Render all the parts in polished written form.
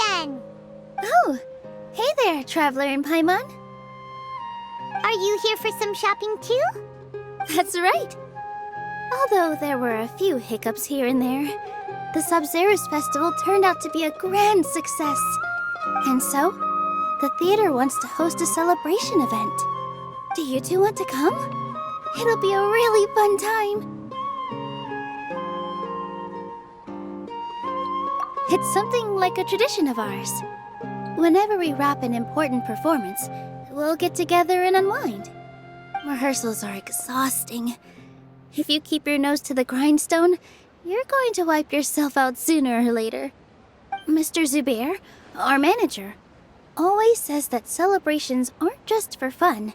again! Oh, hey there, Traveler and Paimon. Are you here for some shopping too? That's right. Although there were a few hiccups here and there, the Sabzerus Festival turned out to be a grand success. And so, the theater wants to host a celebration event. Do you two want to come? It'll be a really fun time. It's something like a tradition of ours. Whenever we wrap an important performance, we'll get together and unwind. Rehearsals are exhausting. If you keep your nose to the grindstone, you're going to wipe yourself out sooner or later. Mr. Zubair, our manager, always says that celebrations aren't just for fun,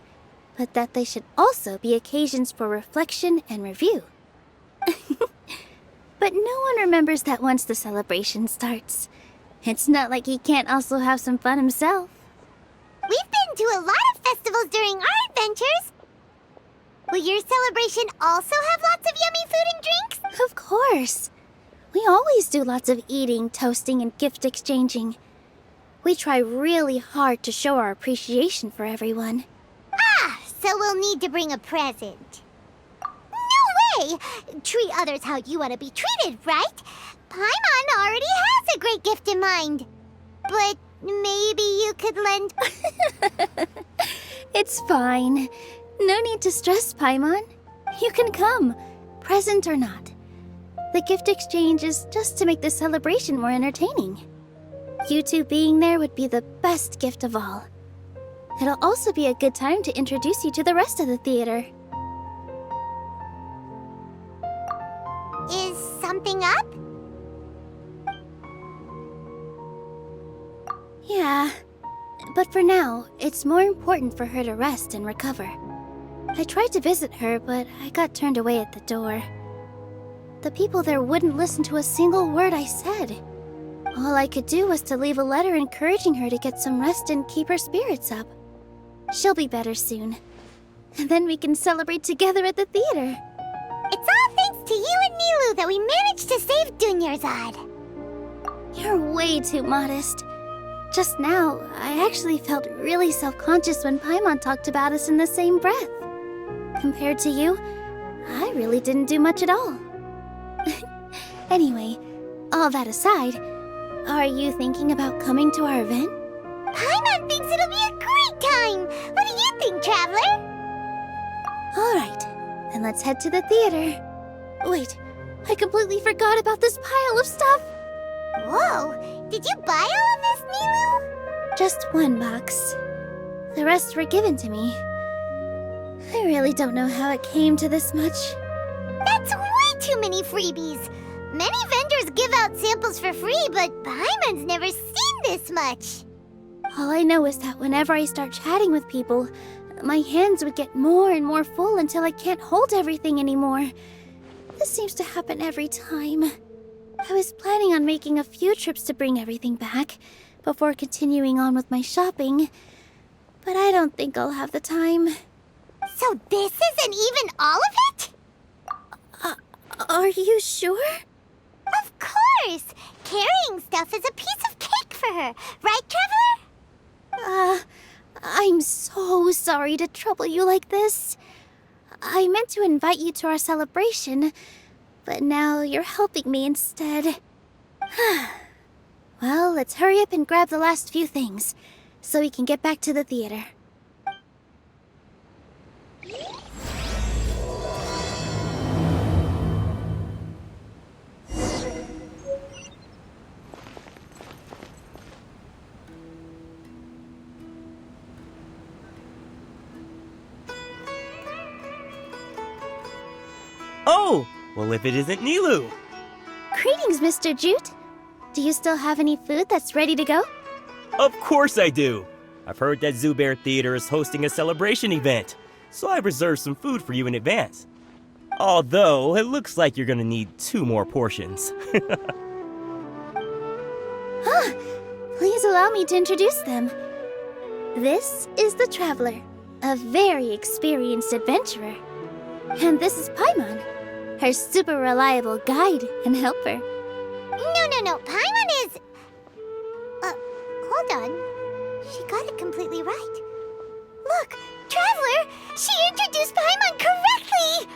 but that they should also be occasions for reflection and review. But no one remembers that once the celebration starts. It's not like he can't also have some fun himself. We've been to a lot of festivals during our adventures. Will your celebration also have lots of yummy food and drinks? Of course. We always do lots of eating, toasting, and gift exchanging. We try really hard to show our appreciation for everyone. Ah, so we'll need to bring a present. No way! Treat others how you want to be treated, right? Paimon already has a great gift in mind. But maybe you could lend... It's fine. No need to stress, Paimon. You can come, present or not. The gift exchange is just to make the celebration more entertaining. You two being there would be the best gift of all. It'll also be a good time to introduce you to the rest of the theater. Is something up? Yeah, but for now, it's more important for her to rest and recover. I tried to visit her, but I got turned away at the door. The people there wouldn't listen to a single word I said. All I could do was to leave a letter encouraging her to get some rest and keep her spirits up. She'll be better soon. And then we can celebrate together at the theater. It's all thanks to you and Nilou that we managed to save Dunyarzad. You're way too modest. Just now, I actually felt really self-conscious when Paimon talked about us in the same breath. Compared to you, I really didn't do much at all. Anyway, all that aside, are you thinking about coming to our event? Paimon thinks it'll be a great time! What do you think, Traveler? Alright, then let's head to the theater. Wait, I completely forgot about this pile of stuff! Whoa! Did you buy all of this, Nilou? Just one box. The rest were given to me. I really don't know how it came to this much. That's way too many freebies! Many vendors give out samples for free, but Paimon's never seen this much. All I know is that whenever I start chatting with people, my hands would get more and more full until I can't hold everything anymore. This seems to happen every time. I was planning on making a few trips to bring everything back before continuing on with my shopping, but I don't think I'll have the time. So this isn't even all of it? Are you sure? Of course! Carrying stuff is a piece of cake for her, right, Traveler? I'm so sorry to trouble you like this. I meant to invite you to our celebration, but now you're helping me instead. Well, let's hurry up and grab the last few things, so we can get back to the theater. Oh! Well, if it isn't Nilou! Greetings, Mr. Jute. Do you still have any food that's ready to go? Of course I do! I've heard that Zubair Theater is hosting a celebration event, so I reserved some food for you in advance. Although, it looks like you're gonna need 2 more portions. Please allow me to introduce them. This is the Traveler, a very experienced adventurer. And this is Paimon, her super reliable guide and helper. No. Paimon is... hold on. She got it completely right. Look, Traveler! She introduced Paimon correctly!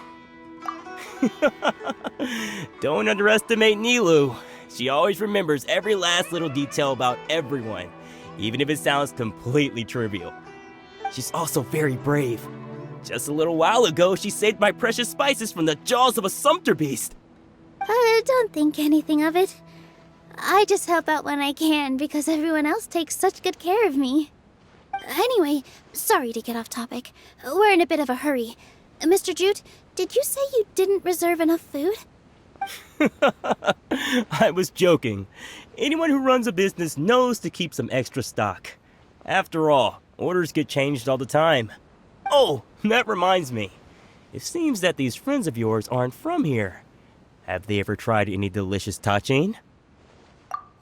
Don't underestimate Nilou. She always remembers every last little detail about everyone, even if it sounds completely trivial. She's also very brave. Just a little while ago, she saved my precious spices from the jaws of a sumpter beast. Don't think anything of it. I just help out when I can because everyone else takes such good care of me. Anyway, sorry to get off topic. We're in a bit of a hurry. Mr. Jute, did you say you didn't reserve enough food? I was joking. Anyone who runs a business knows to keep some extra stock. After all, orders get changed all the time. Oh, that reminds me. It seems that these friends of yours aren't from here. Have they ever tried any delicious tachin?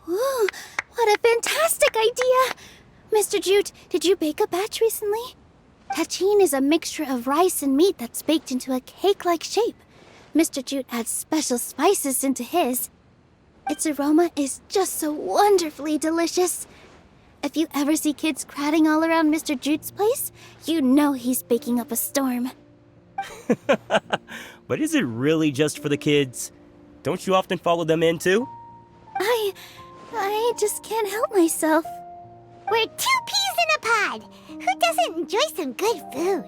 Ooh, what a fantastic idea! Mr. Jute, did you bake a batch recently? Tachin is a mixture of rice and meat that's baked into a cake-like shape. Mr. Jute adds special spices into his. Its aroma is just so wonderfully delicious. If you ever see kids crowding all around Mr. Jute's place, you know he's baking up a storm. But is it really just for the kids? Don't you often follow them in too? I just can't help myself. We're 2 peas in a pod! Who doesn't enjoy some good food?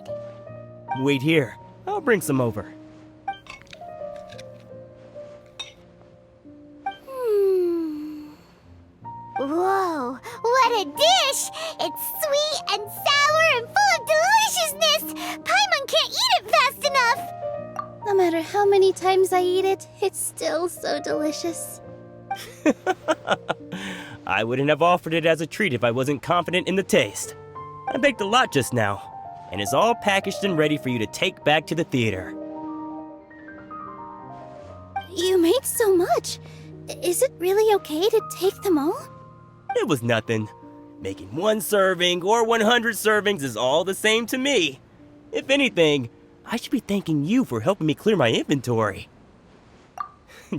Wait here. I'll bring some over. Whoa, what a dish! It's sweet and sour and full of deliciousness! Paimon can't eat it fast enough! No matter how many times I eat it, it's still so delicious. I wouldn't have offered it as a treat if I wasn't confident in the taste. I baked a lot just now, and it's all packaged and ready for you to take back to the theater. You made so much. Is it really okay to take them all? It was nothing. Making 1 serving or 100 servings is all the same to me. If anything, I should be thanking you for helping me clear my inventory.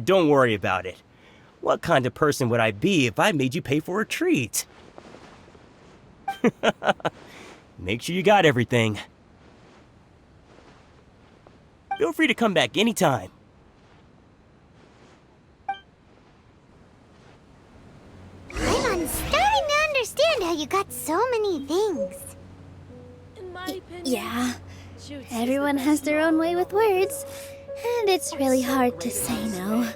Don't worry about it. What kind of person would I be if I made you pay for a treat? Make sure you got everything. Feel free to come back anytime. Paimon's starting to understand how you got so many things. In my opinion, Yeah, Jute's is everyone the has best their own way with words, and it's really hard to say no.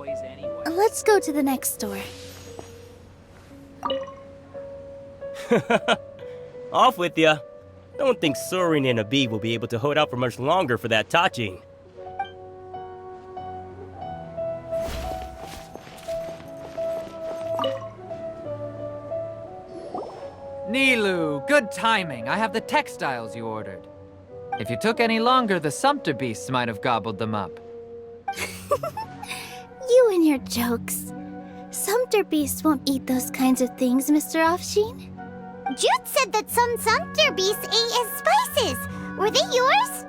toys anyway. Let's go to the next store. Off with ya. Don't think Sorin and a bee will be able to hold out for much longer for that tachin. Nilou, good timing. I have the textiles you ordered. If you took any longer, the sumpter beasts might have gobbled them up. You and your jokes. Sumpter beasts won't eat those kinds of things, Mr. Offsheen. Jude said that some sumpter beasts ate his spices. Were they yours?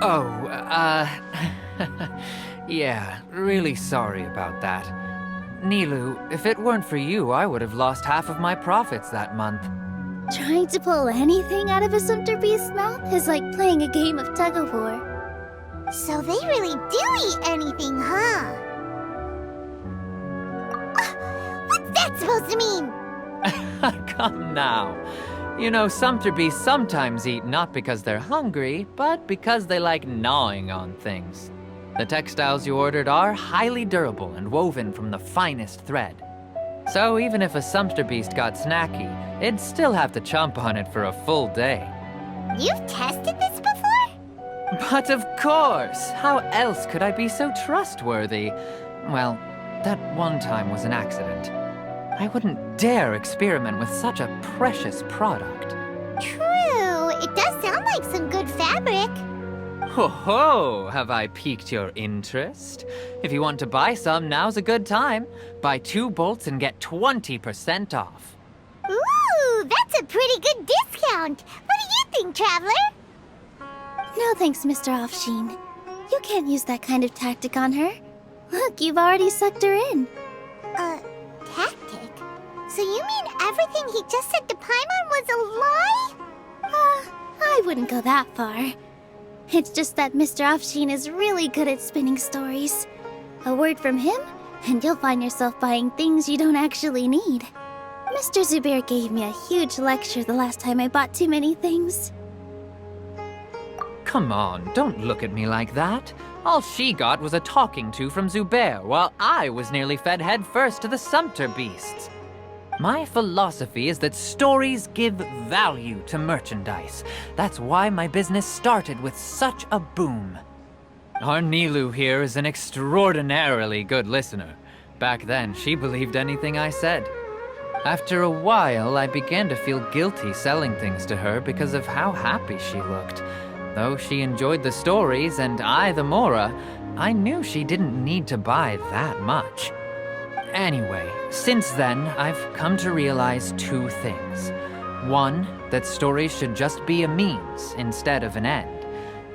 Oh, yeah, really sorry about that. Nilou, if it weren't for you, I would have lost half of my profits that month. Trying to pull anything out of a sumpter beast's mouth is like playing a game of tug-of-war. So they really do eat anything, huh? What's that supposed to mean? Come now. You know, sumpter beasts sometimes eat not because they're hungry, but because they like gnawing on things. The textiles you ordered are highly durable and woven from the finest thread. So even if a sumpter beast got snacky, it'd still have to chomp on it for a full day. You've tested this before? But of course! How else could I be so trustworthy? Well, that one time was an accident. I wouldn't dare experiment with such a precious product. True. It does sound like some good fabric. Ho ho! Have I piqued your interest? If you want to buy some, now's a good time. Buy 2 bolts and get 20% off. Ooh, that's a pretty good discount. What do you think, Traveler? No thanks, Mr. Offsheen. You can't use that kind of tactic on her. Look, you've already sucked her in. Tactic? So you mean everything he just said to Paimon was a lie? I wouldn't go that far. It's just that Mr. Afshin is really good at spinning stories. A word from him, and you'll find yourself buying things you don't actually need. Mr. Zubair gave me a huge lecture the last time I bought too many things. Come on, don't look at me like that. All she got was a talking to from Zubair, while I was nearly fed head first to the sumpter beasts. My philosophy is that stories give value to merchandise. That's why my business started with such a boom. Our Nilou here is an extraordinarily good listener. Back then, she believed anything I said. After a while, I began to feel guilty selling things to her because of how happy she looked. Though she enjoyed the stories and I the Mora, I knew she didn't need to buy that much. Anyway, since then, I've come to realize two things. One, that stories should just be a means instead of an end.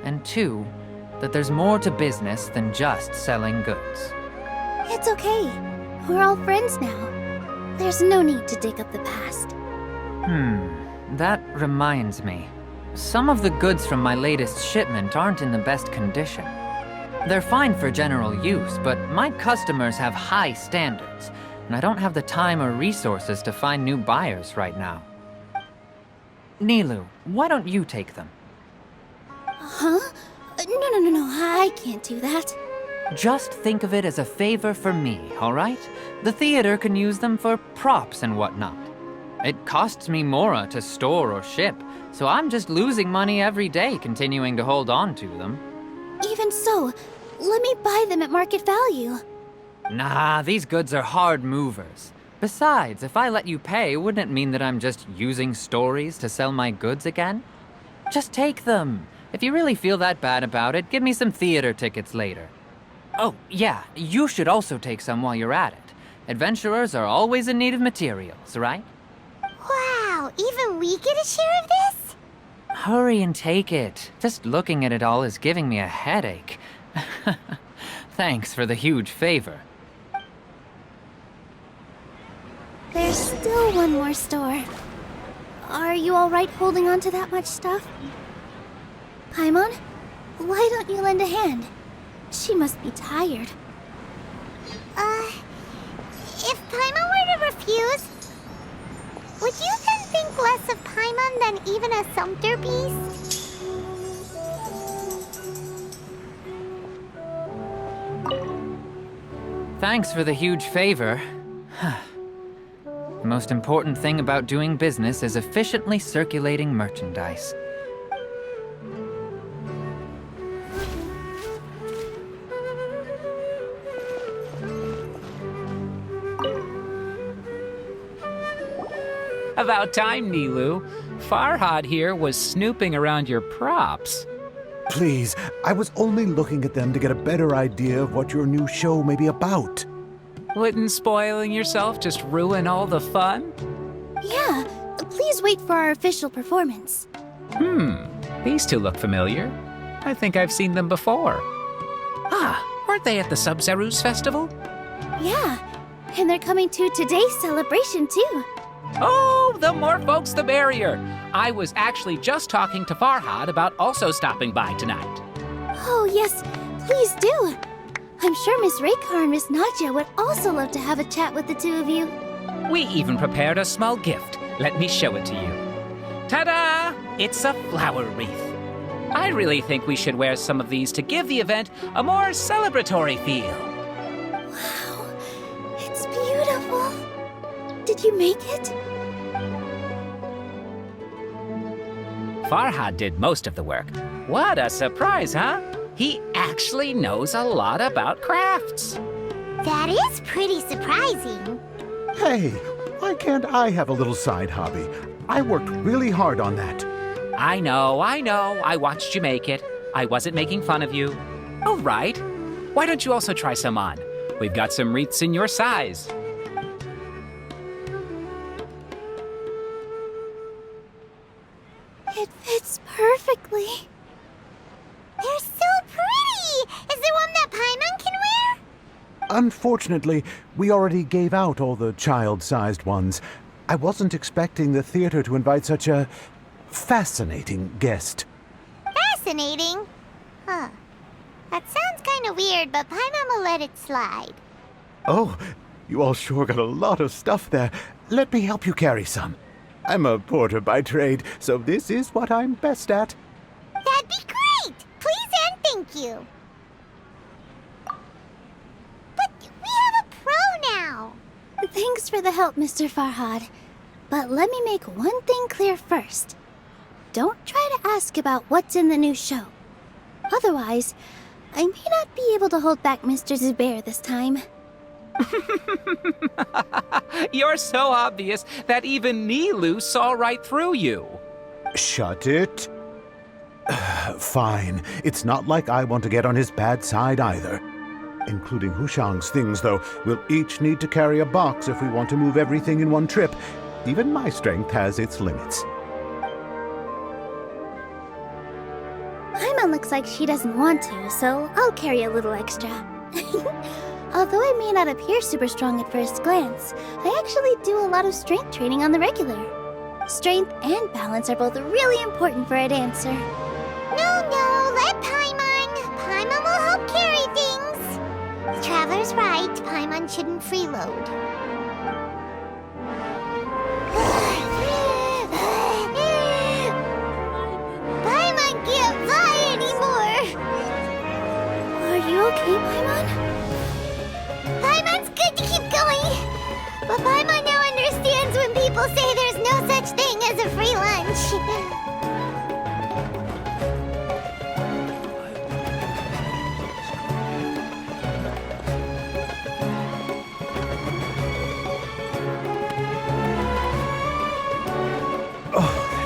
And two, that there's more to business than just selling goods. It's okay. We're all friends now. There's no need to dig up the past. That reminds me. Some of the goods from my latest shipment aren't in the best condition. They're fine for general use, but my customers have high standards, and I don't have the time or resources to find new buyers right now. Nilou, why don't you take them? Huh? No, I can't do that. Just think of it as a favor for me, all right? The theater can use them for props and whatnot. It costs me Mora to store or ship, so I'm just losing money every day continuing to hold on to them. Even so, let me buy them at market value. Nah, these goods are hard movers. Besides, if I let you pay, wouldn't it mean that I'm just using stories to sell my goods again? Just take them. If you really feel that bad about it, give me some theater tickets later. Oh, yeah, you should also take some while you're at it. Adventurers are always in need of materials, right? Wow, even we get a share of this? Hurry and take it. Just looking at it all is giving me a headache. Thanks for the huge favor. There's still one more store. Are you all right holding on to that much stuff? Paimon, why don't you lend a hand? She must be tired. If Paimon were to refuse, would you then think less of Paimon than even a sumpter beast? Thanks for the huge favor. The most important thing about doing business is efficiently circulating merchandise. About time, Nilou. Farhad here was snooping around your props. Please, I was only looking at them to get a better idea of what your new show may be about. Wouldn't spoiling yourself just ruin all the fun? Yeah, please wait for our official performance. These two look familiar. I think I've seen them before. Ah, weren't they at the Sub-Zerus festival? Yeah, and they're coming to today's celebration too. Oh, the more folks the merrier. I was actually just talking to Farhad about also stopping by tonight. Oh yes, please do. I'm sure Miss Raykar and Miss Nadja would also love to have a chat with the two of you. We even prepared a small gift. Let me show it to you. Ta-da! It's a flower wreath. I really think we should wear some of these to give the event a more celebratory feel. Wow, it's beautiful. Did you make it? Farhad did most of the work. What a surprise, huh? He actually knows a lot about crafts. That is pretty surprising. Hey, why can't I have a little side hobby? I worked really hard on that. I know. I watched you make it. I wasn't making fun of you. All right. Why don't you also try some on? We've got some wreaths in your size. It fits perfectly. They're so pretty! Is there one that Paimon can wear? Unfortunately, we already gave out all the child-sized ones. I wasn't expecting the theater to invite such a fascinating guest. Fascinating? Huh. That sounds kind of weird, but Paimon will let it slide. Oh, you all sure got a lot of stuff there. Let me help you carry some. I'm a porter by trade, so this is what I'm best at. That'd be great! Please and thank you. But we have a pro now. Thanks for the help, Mr. Farhad. But let me make one thing clear first. Don't try to ask about what's in the new show. Otherwise, I may not be able to hold back Mr. Zubair this time. You're so obvious that even Nilou saw right through you. Shut it. Fine. It's not like I want to get on his bad side either. Including Hushang's things, though. We'll each need to carry a box if we want to move everything in one trip. Even my strength has its limits. Paimon looks like she doesn't want to, so I'll carry a little extra. Although I may not appear super strong at first glance, I actually do a lot of strength training on the regular. Strength and balance are both really important for a dancer. No, let Paimon. Paimon will help carry things. The Traveler's right. Paimon shouldn't freeload. Paimon can't fly anymore. Are you okay, Paimon? Paimon's good to keep going. But Paimon now understands when people say there's no such thing as a free lunch.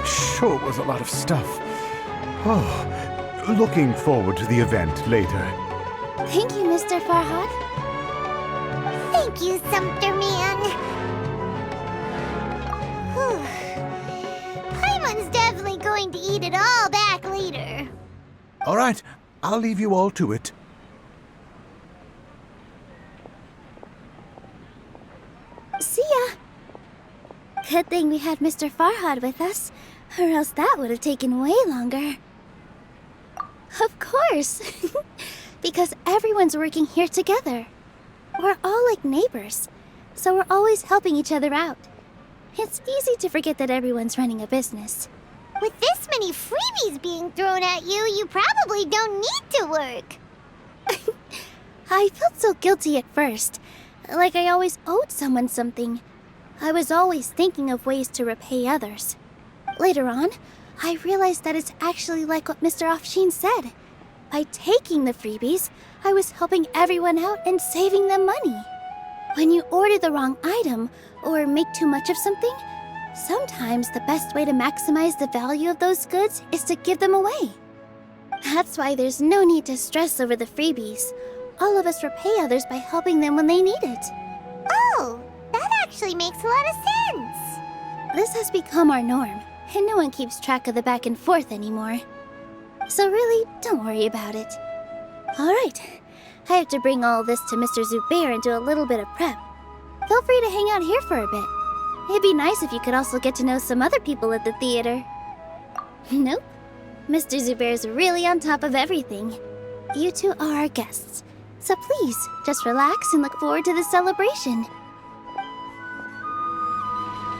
Sure was a lot of stuff. Oh, looking forward to the event later. Thank you, Mr. Farhad. Thank you, Sumpter Man. Whew. Paimon's definitely going to eat it all back later. All right, I'll leave you all to it. See ya. Good thing we had Mr. Farhad with us, or else that would have taken way longer. Of course! Because everyone's working here together. We're all like neighbors, so we're always helping each other out. It's easy to forget that everyone's running a business. With this many freebies being thrown at you, you probably don't need to work. I felt so guilty at first, like I always owed someone something. I was always thinking of ways to repay others. Later on, I realized that it's actually like what Mr. Afshin said. By taking the freebies, I was helping everyone out and saving them money. When you order the wrong item or make too much of something, sometimes the best way to maximize the value of those goods is to give them away. That's why there's no need to stress over the freebies. All of us repay others by helping them when they need it. Oh, that actually makes a lot of sense. This has become our norm, and no one keeps track of the back and forth anymore. So really, don't worry about it. Alright, I have to bring all this to Mr. Zubair and do a little bit of prep. Feel free to hang out here for a bit. It'd be nice if you could also get to know some other people at the theater. Nope. Mr. Zubair's really on top of everything. You two are our guests, so please, just relax and look forward to the celebration.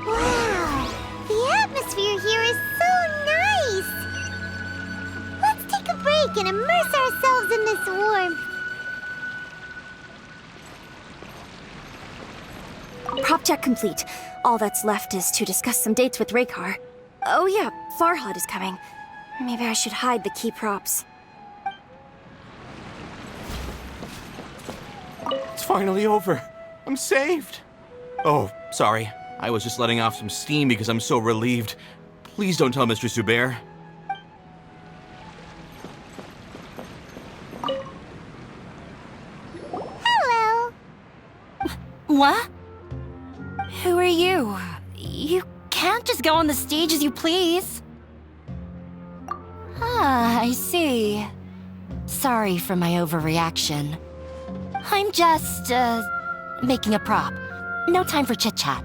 Wow, the atmosphere here is so nice. Let's take a break and immerse ourselves in this warmth. Prop check complete. All that's left is to discuss some dates with Raykar. Oh yeah, Farhad is coming. Maybe I should hide the key props. It's finally over. I'm saved. Oh, sorry. I was just letting off some steam because I'm so relieved. Please don't tell Mr. Zubair. Hello. What? Who are you? You can't just go on the stage as you please. Ah, I see. Sorry for my overreaction. I'm just, making a prop. No time for chit-chat.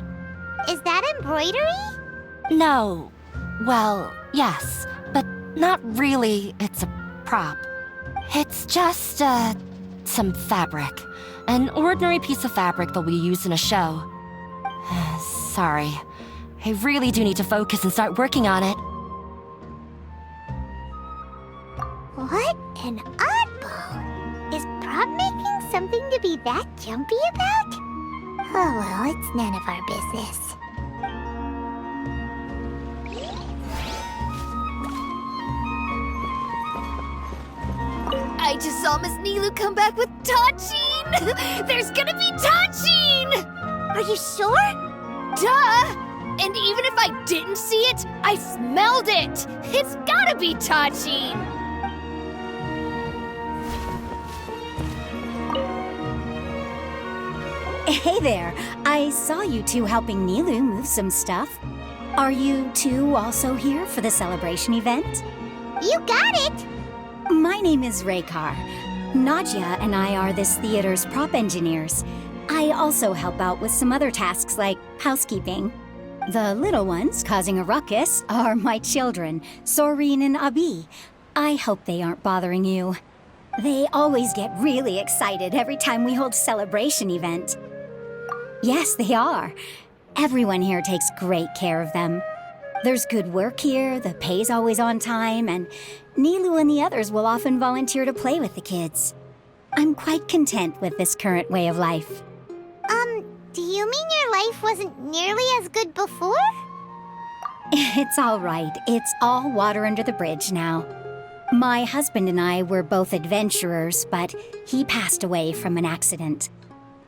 Is that embroidery? No. Well, yes, but not really. It's a prop. It's just, some fabric. An ordinary piece of fabric that we use in a show. Sorry. I really do need to focus and start working on it. What an oddball! Is prop making something to be that jumpy about? Oh well, it's none of our business. I just saw Miss Nilou come back with Tachin! There's gonna be Tachin! Are you sure? Duh! And even if I didn't see it, I smelled it! It's gotta be Tachin! Hey there! I saw you two helping Nilou move some stuff. Are you two also here for the celebration event? You got it! My name is Raykar. Nadia and I are this theater's prop engineers. I also help out with some other tasks like housekeeping. The little ones causing a ruckus are my children, Soreen and Abi. I hope they aren't bothering you. They always get really excited every time we hold a celebration event. Yes, they are. Everyone here takes great care of them. There's good work here, the pay's always on time, and Nilou and the others will often volunteer to play with the kids. I'm quite content with this current way of life. Do you mean your life wasn't nearly as good before? It's all right. It's all water under the bridge now. My husband and I were both adventurers, but he passed away from an accident.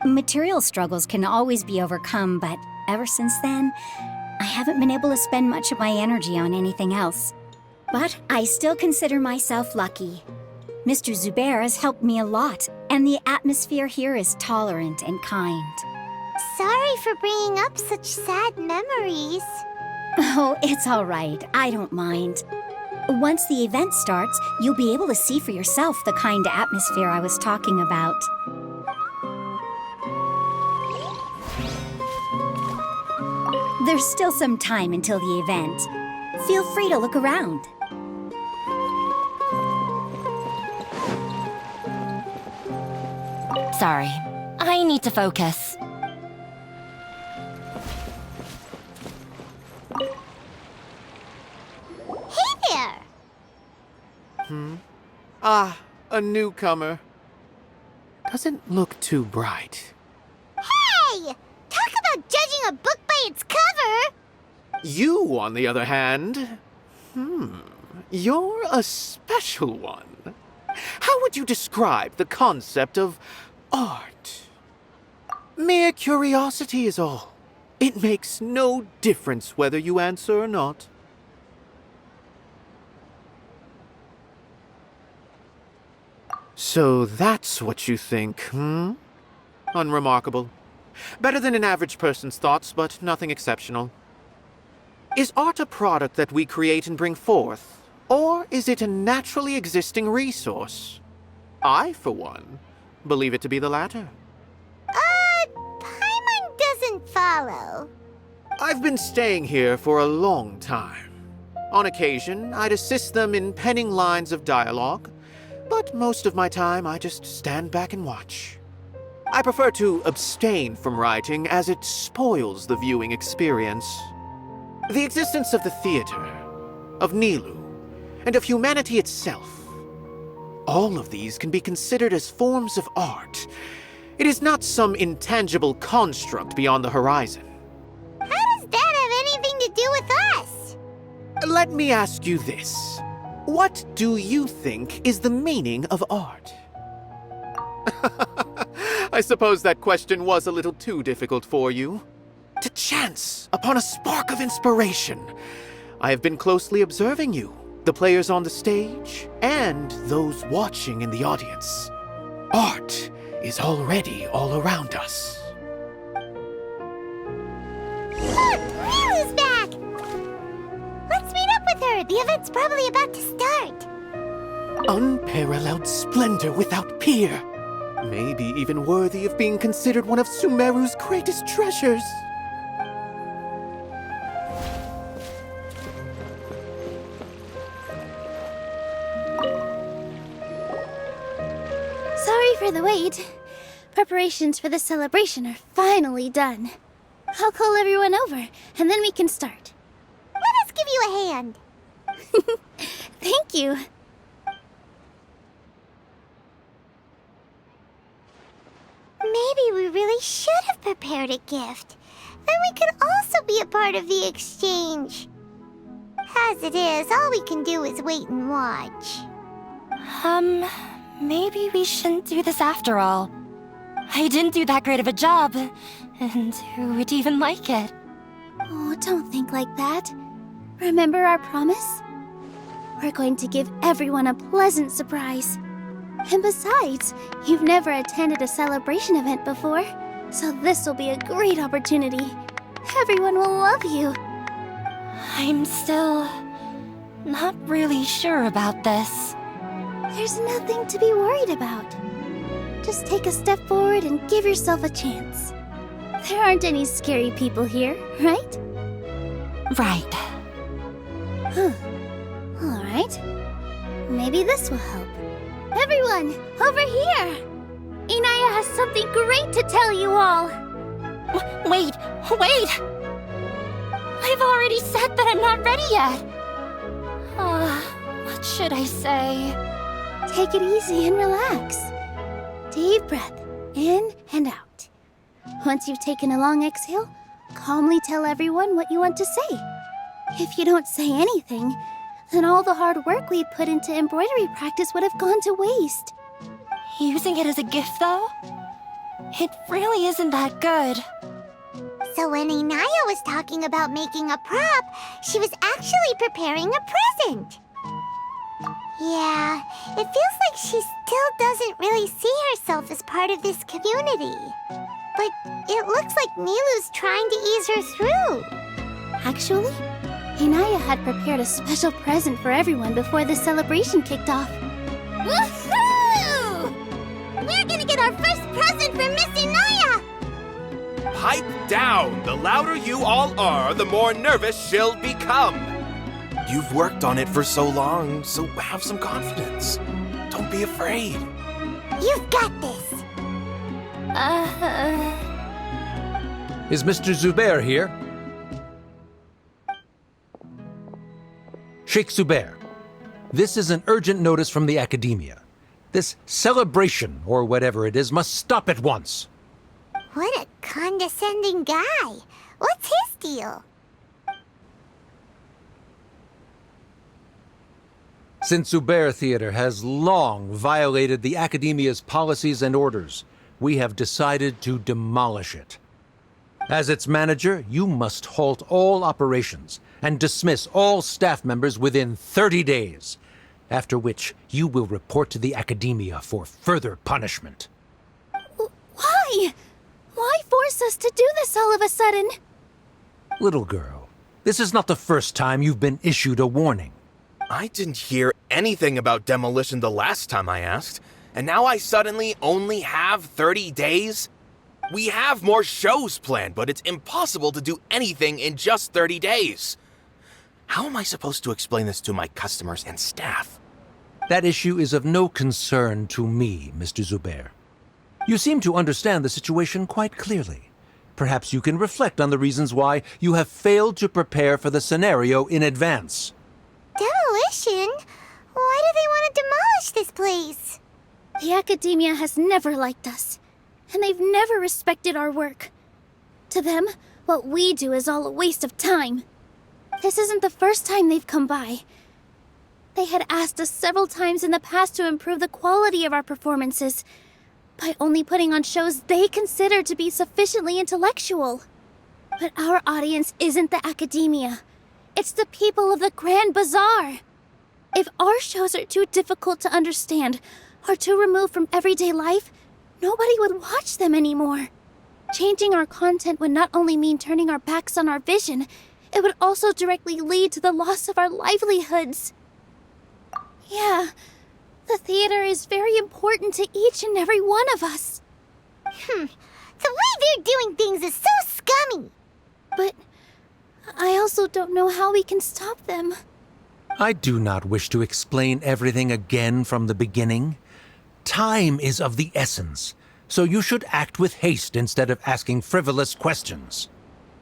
Material struggles can always be overcome, but ever since then, I haven't been able to spend much of my energy on anything else. But I still consider myself lucky. Mr. Zubair has helped me a lot, and the atmosphere here is tolerant and kind. Sorry for bringing up such sad memories. Oh, it's all right. I don't mind. Once the event starts, you'll be able to see for yourself the kind of atmosphere I was talking about. There's still some time until the event. Feel free to look around. Sorry. I need to focus. Hey there! Ah, a newcomer. Doesn't look too bright. Hey! Talk about judging a book by its cover! You, on the other hand, you're a special one. How would you describe the concept of art? Mere curiosity is all. It makes no difference whether you answer or not. So that's what you think, Unremarkable. Better than an average person's thoughts, but nothing exceptional. Is art a product that we create and bring forth, or is it a naturally existing resource? I, for one, believe it to be the latter. Paimon doesn't follow. I've been staying here for a long time. On occasion, I'd assist them in penning lines of dialogue, but most of my time I just stand back and watch. I prefer to abstain from writing as it spoils the viewing experience. The existence of the theater, of Nilou, and of humanity itself. All of these can be considered as forms of art. It is not some intangible construct beyond the horizon. How does that have anything to do with us? Let me ask you this. What do you think is the meaning of art? I suppose that question was a little too difficult for you. To chance upon a spark of inspiration. I have been closely observing you, the players on the stage, and those watching in the audience. Art is already all around us. Look! Nilou's back! Let's meet up with her. The event's probably about to start. Unparalleled splendor without peer. Maybe even worthy of being considered one of Sumeru's greatest treasures. Sorry for the wait. Preparations for the celebration are finally done. I'll call everyone over, and then we can start. Let us give you a hand. Thank you. Maybe we really should have prepared a gift. Then we could also be a part of the exchange. As it is, all we can do is wait and watch. Maybe we shouldn't do this after all. I didn't do that great of a job, and who would even like it? Oh, don't think like that. Remember our promise? We're going to give everyone a pleasant surprise. And besides, you've never attended a celebration event before, so this will be a great opportunity. Everyone will love you. I'm still not really sure about this. There's nothing to be worried about. Just take a step forward and give yourself a chance. There aren't any scary people here, right? Right. Huh. All right. Maybe this will help. Everyone, over here! Inaya has something great to tell you all! Wait! I've already said that I'm not ready yet! What should I say? Take it easy and relax. Deep breath, in and out. Once you've taken a long exhale, calmly tell everyone what you want to say. If you don't say anything, then all the hard work we put into embroidery practice would have gone to waste. Using it as a gift, though? It really isn't that good. So when Inaya was talking about making a prop, she was actually preparing a present. Yeah, it feels like she still doesn't really see herself as part of this community. But it looks like Nilou's trying to ease her through. Actually, Inaya had prepared a special present for everyone before the celebration kicked off. Woohoo! We're gonna get our first present from Miss Inaya! Pipe down! The louder you all are, the more nervous she'll become. You've worked on it for so long, so have some confidence. Don't be afraid. You've got this. Is Mr. Zubair here? Sheikh Zubair, this is an urgent notice from the Academia. This celebration, or whatever it is, must stop at once. What a condescending guy. What's his deal? Since Zubair Theater has long violated the Academia's policies and orders, we have decided to demolish it. As its manager, you must halt all operations and dismiss all staff members within 30 days, after which you will report to the Academia for further punishment. Why? Why force us to do this all of a sudden? Little girl, this is not the first time you've been issued a warning. I didn't hear anything about demolition the last time I asked, and now I suddenly only have 30 days? We have more shows planned, but it's impossible to do anything in just 30 days. How am I supposed to explain this to my customers and staff? That issue is of no concern to me, Mr. Zubair. You seem to understand the situation quite clearly. Perhaps you can reflect on the reasons why you have failed to prepare for the scenario in advance. Demolition? Why do they want to demolish this place? The Academia has never liked us, and they've never respected our work. To them, what we do is all a waste of time. This isn't the first time they've come by. They had asked us several times in the past to improve the quality of our performances by only putting on shows they consider to be sufficiently intellectual. But our audience isn't the Academia. It's the people of the Grand Bazaar. If our shows are too difficult to understand or too removed from everyday life, nobody would watch them anymore. Changing our content would not only mean turning our backs on our vision, it would also directly lead to the loss of our livelihoods. Yeah, The theater is very important to each and every one of us. The way they're doing things is so scummy. But I also don't know how we can stop them. I do not wish to explain everything again from the beginning. Time is of the essence, so you should act with haste instead of asking frivolous questions.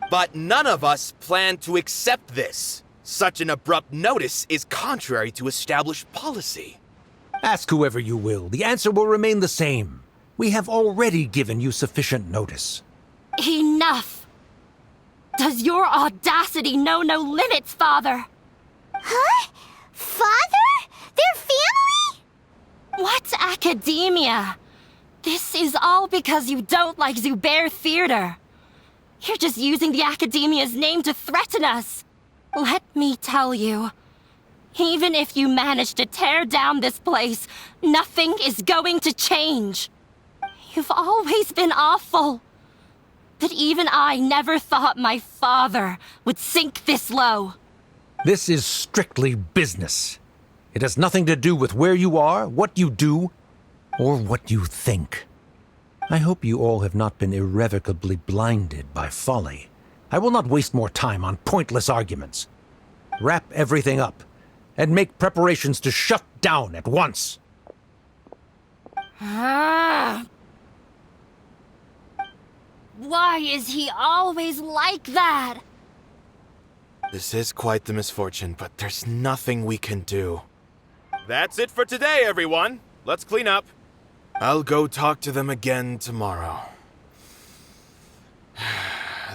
But none of us plan to accept this. Such an abrupt notice is contrary to established policy. Ask whoever you will. The answer will remain the same. We have already given you sufficient notice. Enough! Does your audacity know no limits, Father? Huh? Father? Their family? What academia? This is all because you don't like Zubair Theater. You're just using the academia's name to threaten us. Let me tell you, even if you manage to tear down this place, nothing is going to change. You've always been awful. But even I never thought my father would sink this low. This is strictly business. It has nothing to do with where you are, what you do, or what you think. I hope you all have not been irrevocably blinded by folly. I will not waste more time on pointless arguments. Wrap everything up, and make preparations to shut down at once. Why is he always like that? This is quite the misfortune, but there's nothing we can do. That's it for today, everyone. Let's clean up. I'll go talk to them again tomorrow.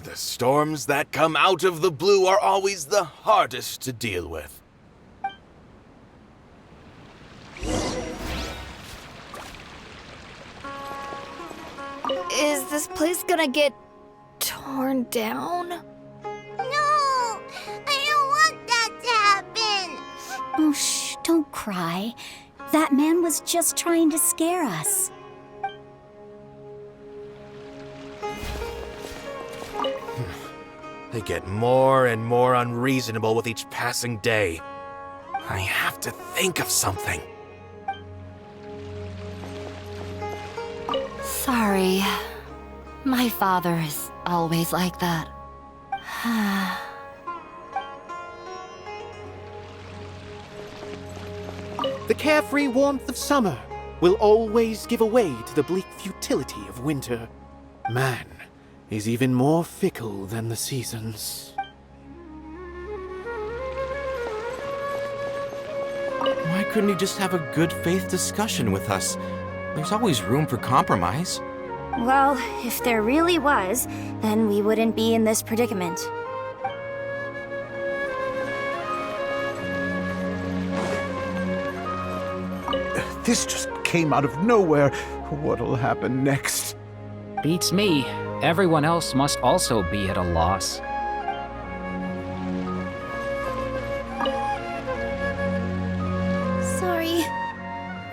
The storms that come out of the blue are always the hardest to deal with. Is this place gonna get torn down? No! I don't want that to happen! Oh, shh, don't cry. That man was just trying to scare us. They get more and more unreasonable with each passing day. I have to think of something. Sorry. My father is always like that. The carefree warmth of summer will always give way to the bleak futility of winter. Man is even more fickle than the seasons. Why couldn't he just have a good faith discussion with us? There's always room for compromise. Well, if there really was, then we wouldn't be in this predicament. This just came out of nowhere. What'll happen next? Beats me. Everyone else must also be at a loss. Sorry.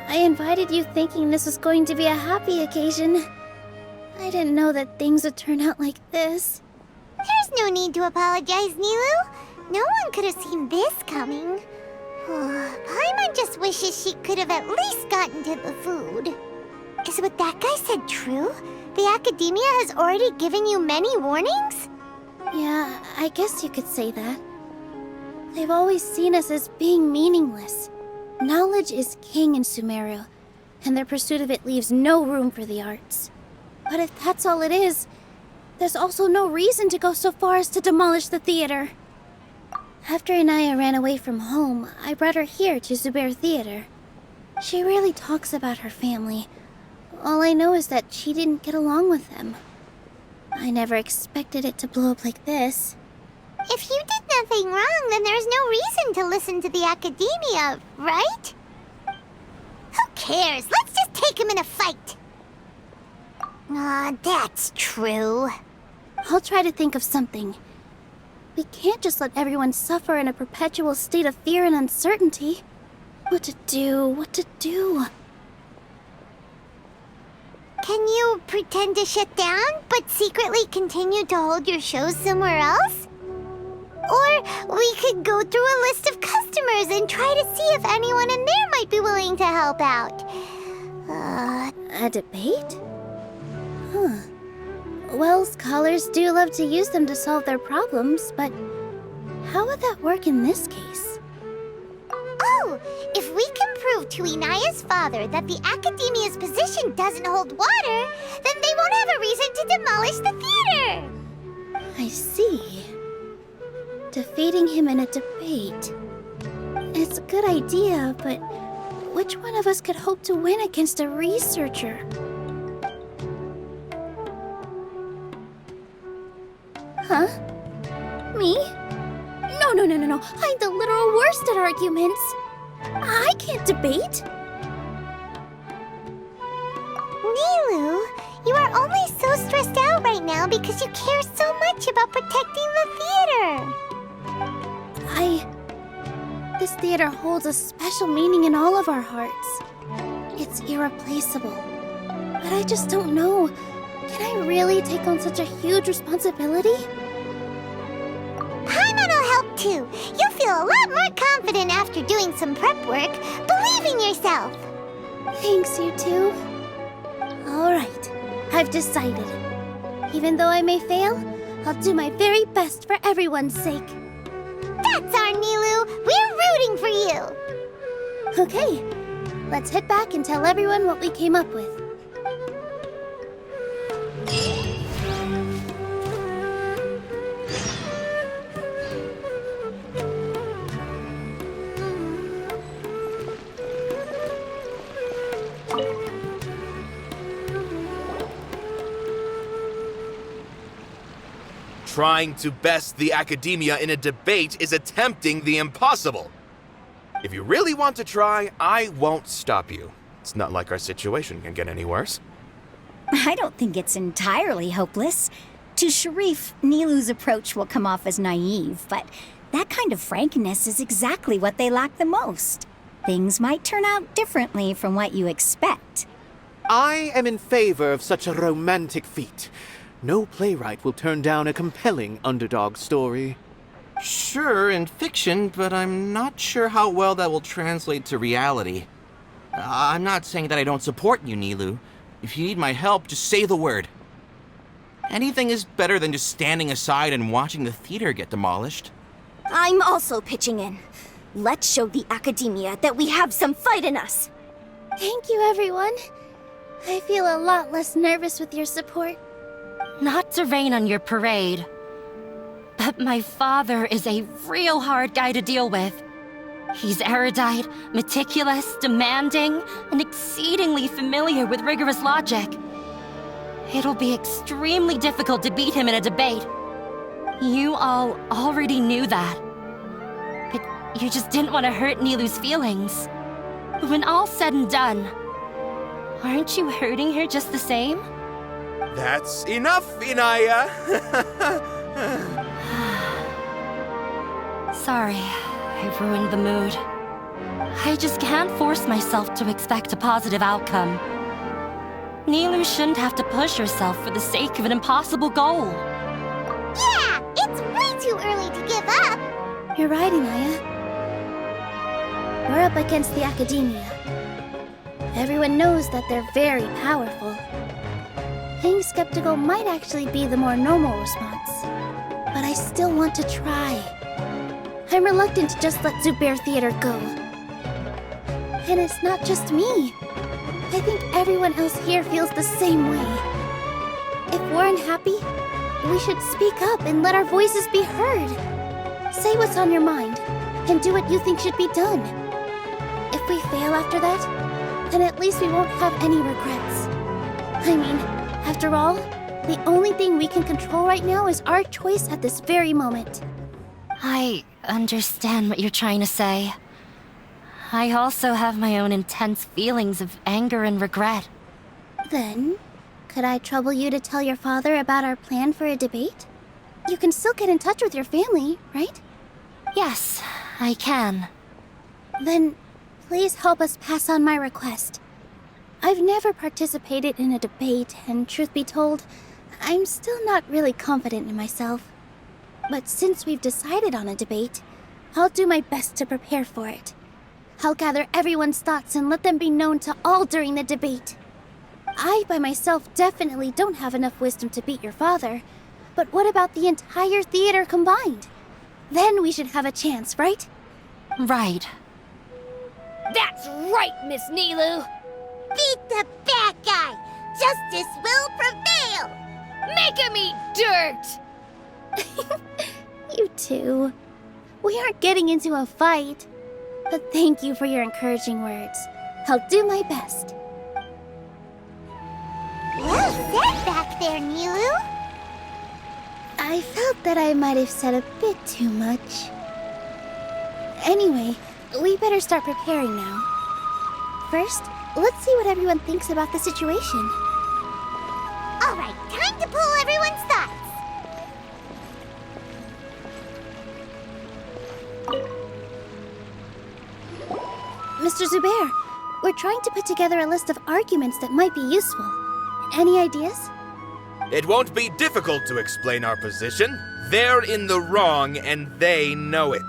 I invited you thinking this was going to be a happy occasion. I didn't know that things would turn out like this. There's no need to apologize, Nilou. No one could have seen this coming. Paimon just wishes she could have at least gotten to the food. Is what that guy said true? The Academia has already given you many warnings? Yeah, I guess you could say that. They've always seen us as being meaningless. Knowledge is king in Sumeru, and their pursuit of it leaves no room for the arts. But if that's all it is, there's also no reason to go so far as to demolish the theater. After Anaya ran away from home, I brought her here to Zubair Theater. She rarely talks about her family. All I know is that she didn't get along with them. I never expected it to blow up like this. If you did nothing wrong, then there's no reason to listen to the Academia, right? Who cares? Let's just take him in a fight. That's true. I'll try to think of something. We can't just let everyone suffer in a perpetual state of fear and uncertainty. What to do? Can you pretend to shut down, but secretly continue to hold your shows somewhere else? Or we could go through a list of customers and try to see if anyone in there might be willing to help out. A debate? Huh. Well, scholars do love to use them to solve their problems, but how would that work in this case? Oh, if we can prove to Inaya's father that the Academia's position doesn't hold water, then they won't have a reason to demolish the theater! I see. Defeating him in a debate. It's a good idea, but which one of us could hope to win against a researcher? Huh? Me? No. I'm the literal worst at arguments. I can't debate. Nilou, you are only so stressed out right now because you care so much about protecting the theater. This theater holds a special meaning in all of our hearts. It's irreplaceable. But I just don't know. Can I really take on such a huge responsibility? Paimon will help too. You'll feel a lot more confident after doing some prep work. Believe in yourself. Thanks, you two. Alright, I've decided. Even though I may fail, I'll do my very best for everyone's sake. That's our Nilou! We're rooting for you! Okay, let's head back and tell everyone what we came up with. Trying to best the Academia in a debate is attempting the impossible. If you really want to try, I won't stop you. It's not like our situation can get any worse. I don't think it's entirely hopeless. To Sharif, Nilou's approach will come off as naive, but that kind of frankness is exactly what they lack the most. Things might turn out differently from what you expect. I am in favor of such a romantic feat. No playwright will turn down a compelling underdog story. Sure, in fiction, but I'm not sure how well that will translate to reality. I'm not saying that I don't support you, Nilou. If you need my help, just say the word. Anything is better than just standing aside and watching the theater get demolished. I'm also pitching in. Let's show the Academia that we have some fight in us. Thank you, everyone. I feel a lot less nervous with your support. Not to rain on your parade, but my father is a real hard guy to deal with. He's erudite, meticulous, demanding, and exceedingly familiar with rigorous logic. It'll be extremely difficult to beat him in a debate. You all already knew that. But you just didn't want to hurt Nilou's feelings. But when all's said and done, aren't you hurting her just the same? That's enough, Inaya! Sorry, I ruined the mood. I just can't force myself to expect a positive outcome. Nilou shouldn't have to push herself for the sake of an impossible goal. Yeah, it's way too early to give up. You're right, Inaya. We're up against the Academia. Everyone knows that they're very powerful. Being skeptical might actually be the more normal response. But I still want to try. I'm reluctant to just let Zubair Theater go. And it's not just me. I think everyone else here feels the same way. If we're unhappy, we should speak up and let our voices be heard. Say what's on your mind, and do what you think should be done. If we fail after that, then at least we won't have any regrets. I mean, after all, the only thing we can control right now is our choice at this very moment. I understand what you're trying to say. I also have my own intense feelings of anger and regret. Then, could I trouble you to tell your father about our plan for a debate? You can still get in touch with your family, right? Yes, I can. Then, please help us pass on my request. I've never participated in a debate, and truth be told, I'm still not really confident in myself. But since we've decided on a debate, I'll do my best to prepare for it. I'll gather everyone's thoughts and let them be known to all during the debate. I, by myself, definitely don't have enough wisdom to beat your father. But what about the entire theater combined? Then we should have a chance, right? Right. That's right, Miss Nilou! Beat the bad guy! Justice will prevail! Make him eat dirt! You two. We aren't getting into a fight. But thank you for your encouraging words. I'll do my best. Well said back there, Nilou. I felt that I might have said a bit too much. Anyway, we better start preparing now. First, let's see what everyone thinks about the situation. All right, time to pull everyone's thoughts. Mr. Zubair, we're trying to put together a list of arguments that might be useful. Any ideas? It won't be difficult to explain our position. They're in the wrong, and they know it.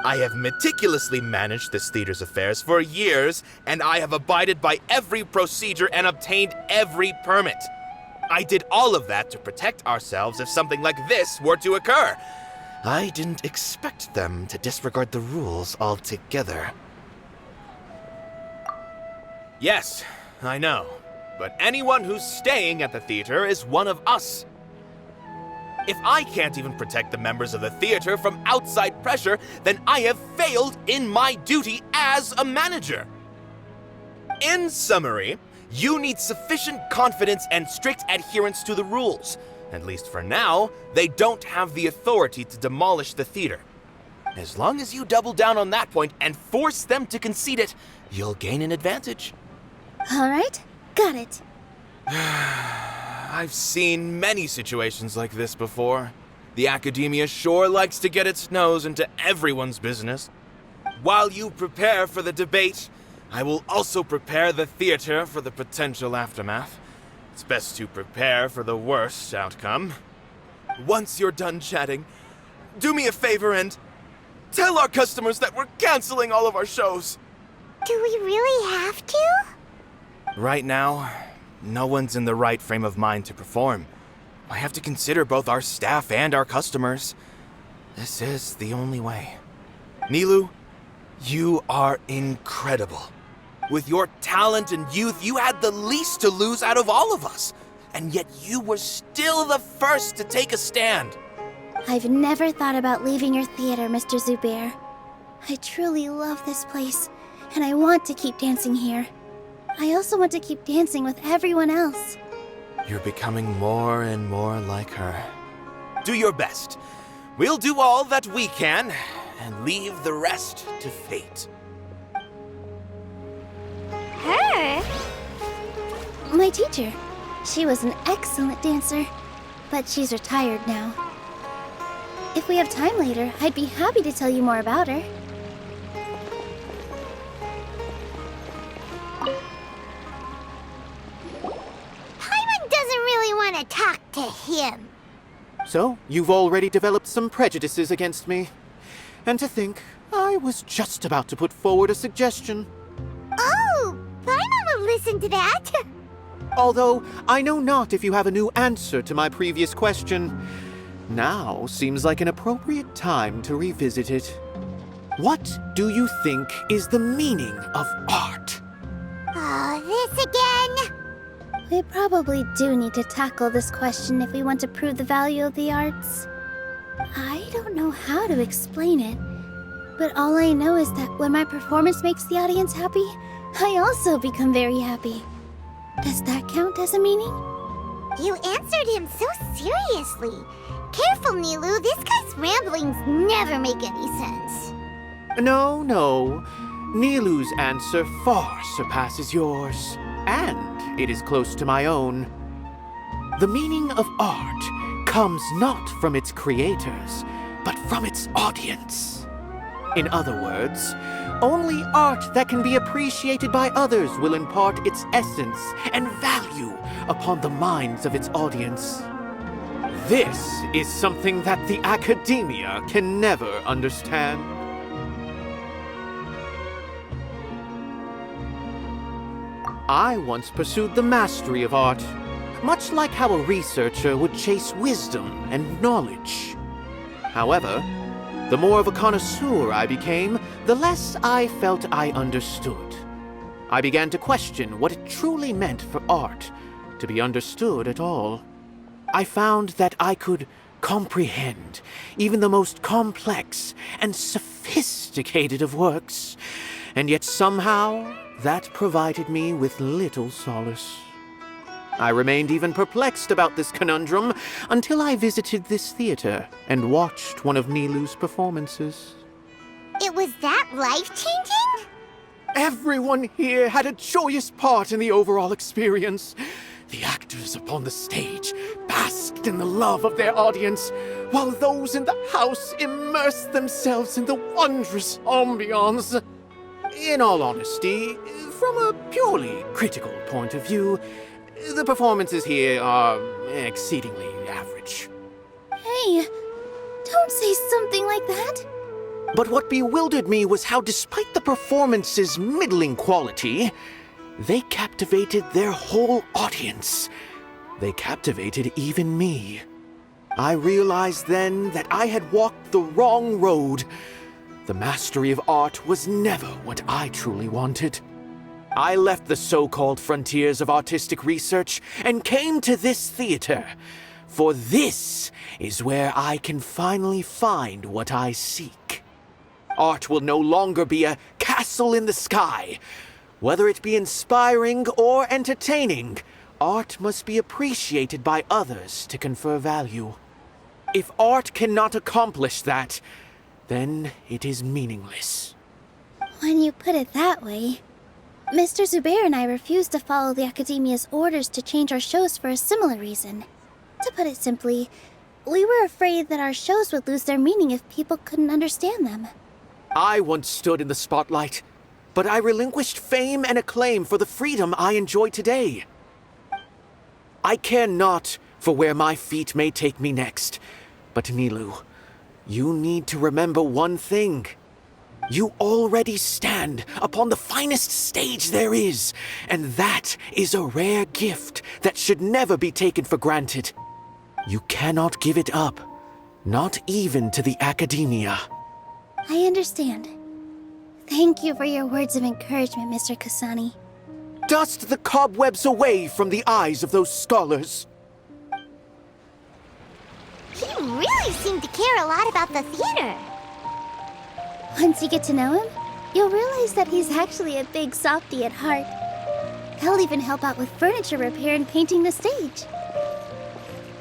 I have meticulously managed this theater's affairs for years, and I have abided by every procedure and obtained every permit. I did all of that to protect ourselves if something like this were to occur. I didn't expect them to disregard the rules altogether. Yes, I know. But anyone who's staying at the theater is one of us. If I can't even protect the members of the theater from outside pressure, then I have failed in my duty as a manager. In summary, you need sufficient confidence and strict adherence to the rules. At least for now, they don't have the authority to demolish the theater. As long as you double down on that point and force them to concede it, you'll gain an advantage. All right, got it. I've seen many situations like this before. The academia sure likes to get its nose into everyone's business. While you prepare for the debate, I will also prepare the theater for the potential aftermath. It's best to prepare for the worst outcome. Once you're done chatting, do me a favor and tell our customers that we're canceling all of our shows. Do we really have to? Right now, no one's in the right frame of mind to perform. I have to consider both our staff and our customers. This is the only way. Nilou, you are incredible. With your talent and youth, you had the least to lose out of all of us. And yet you were still the first to take a stand. I've never thought about leaving your theater, Mr. Zubair. I truly love this place, and I want to keep dancing here. I also want to keep dancing with everyone else. You're becoming more and more like her. Do your best. We'll do all that we can, and leave the rest to fate. Her? My teacher. She was an excellent dancer, but she's retired now. If we have time later, I'd be happy to tell you more about her. To talk to him. So, you've already developed some prejudices against me. And to think, I was just about to put forward a suggestion. Oh, Paimon will listen to that. Although, I know not if you have a new answer to my previous question. Now seems like an appropriate time to revisit it. What do you think is the meaning of art? Oh, this again? We probably do need to tackle this question if we want to prove the value of the arts. I don't know how to explain it, but all I know is that when my performance makes the audience happy, I also become very happy. Does that count as a meaning? You answered him so seriously. Careful, Nilou, this guy's ramblings never make any sense. No. Nilou's answer far surpasses yours, and it is close to my own. The meaning of art comes not from its creators, but from its audience. In other words, only art that can be appreciated by others will impart its essence and value upon the minds of its audience. This is something that the academia can never understand. I once pursued the mastery of art, much like how a researcher would chase wisdom and knowledge. However, the more of a connoisseur I became, the less I felt I understood. I began to question what it truly meant for art to be understood at all. I found that I could comprehend even the most complex and sophisticated of works, and yet somehow that provided me with little solace. I remained even perplexed about this conundrum until I visited this theater and watched one of Nilou's performances. It was that life-changing? Everyone here had a joyous part in the overall experience. The actors upon the stage basked in the love of their audience, while those in the house immersed themselves in the wondrous ambiance. In all honesty, from a purely critical point of view, the performances here are exceedingly average. Hey, don't say something like that. But what bewildered me was how, despite the performance's middling quality, they captivated their whole audience. They captivated even me. I realized then that I had walked the wrong road. The mastery of art was never what I truly wanted. I left the so-called frontiers of artistic research and came to this theater, for this is where I can finally find what I seek. Art will no longer be a castle in the sky. Whether it be inspiring or entertaining, art must be appreciated by others to confer value. If art cannot accomplish that, then it is meaningless. When you put it that way, Mr. Zubair and I refused to follow the Academia's orders to change our shows for a similar reason. To put it simply, we were afraid that our shows would lose their meaning if people couldn't understand them. I once stood in the spotlight, but I relinquished fame and acclaim for the freedom I enjoy today. I care not for where my feet may take me next, but Nilou, you need to remember one thing. You already stand upon the finest stage there is, and that is a rare gift that should never be taken for granted. You cannot give it up, not even to the Academia. I understand. Thank you for your words of encouragement, Mr. Kasani. Dust the cobwebs away from the eyes of those scholars. He really seemed to care a lot about the theater. Once you get to know him, you'll realize that he's actually a big softie at heart. He'll even help out with furniture repair and painting the stage.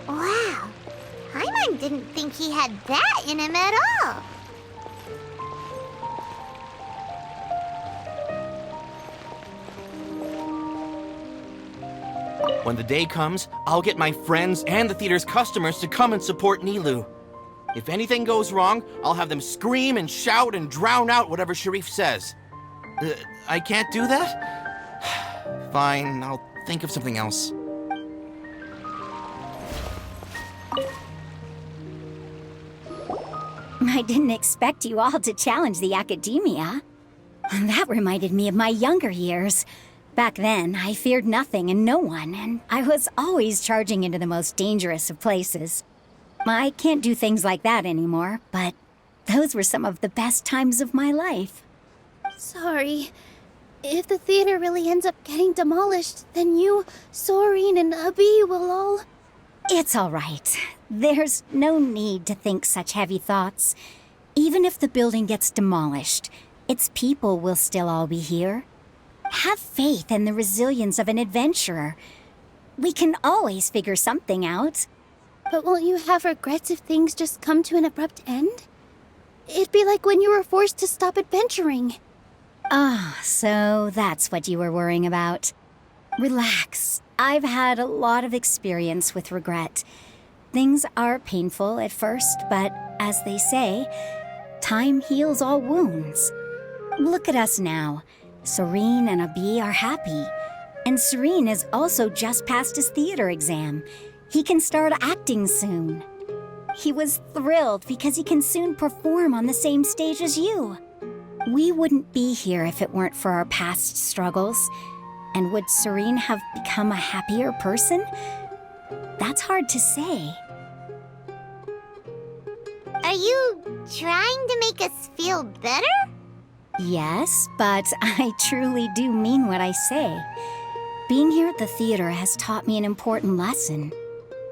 Wow. Paimon didn't think he had that in him at all. When the day comes, I'll get my friends and the theater's customers to come and support Nilou. If anything goes wrong, I'll have them scream and shout and drown out whatever Sharif says. I can't do that? Fine, I'll think of something else. I didn't expect you all to challenge the Academia. That reminded me of my younger years. Back then, I feared nothing and no one, and I was always charging into the most dangerous of places. I can't do things like that anymore, but those were some of the best times of my life. Sorry. If the theater really ends up getting demolished, then you, Soren, and Abi will all... It's all right. There's no need to think such heavy thoughts. Even if the building gets demolished, its people will still all be here. Have faith in the resilience of an adventurer. We can always figure something out. But won't you have regrets if things just come to an abrupt end? It'd be like when you were forced to stop adventuring. Ah, so that's what you were worrying about. Relax. I've had a lot of experience with regret. Things are painful at first, but as they say, time heals all wounds. Look at us now. Serene and Abi are happy. And Serene has also just passed his theater exam. He can start acting soon. He was thrilled because he can soon perform on the same stage as you. We wouldn't be here if it weren't for our past struggles. And would Serene have become a happier person? That's hard to say. Are you trying to make us feel better? Yes, but I truly do mean what I say. Being here at the theater has taught me an important lesson.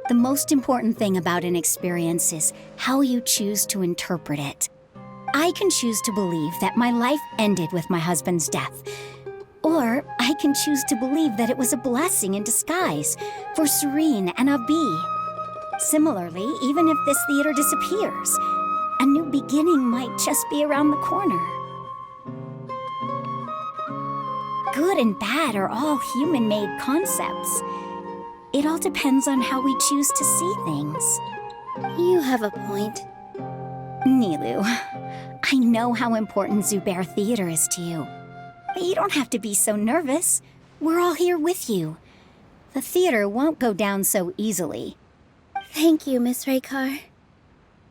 The most important thing about an experience is how you choose to interpret it. I can choose to believe that my life ended with my husband's death. Or I can choose to believe that it was a blessing in disguise for Serene and Abi. Similarly, even if this theater disappears, a new beginning might just be around the corner. Good and bad are all human-made concepts. It all depends on how we choose to see things. You have a point. Nilou, I know how important Zubair Theater is to you. But you don't have to be so nervous. We're all here with you. The theater won't go down so easily. Thank you, Miss Raykar.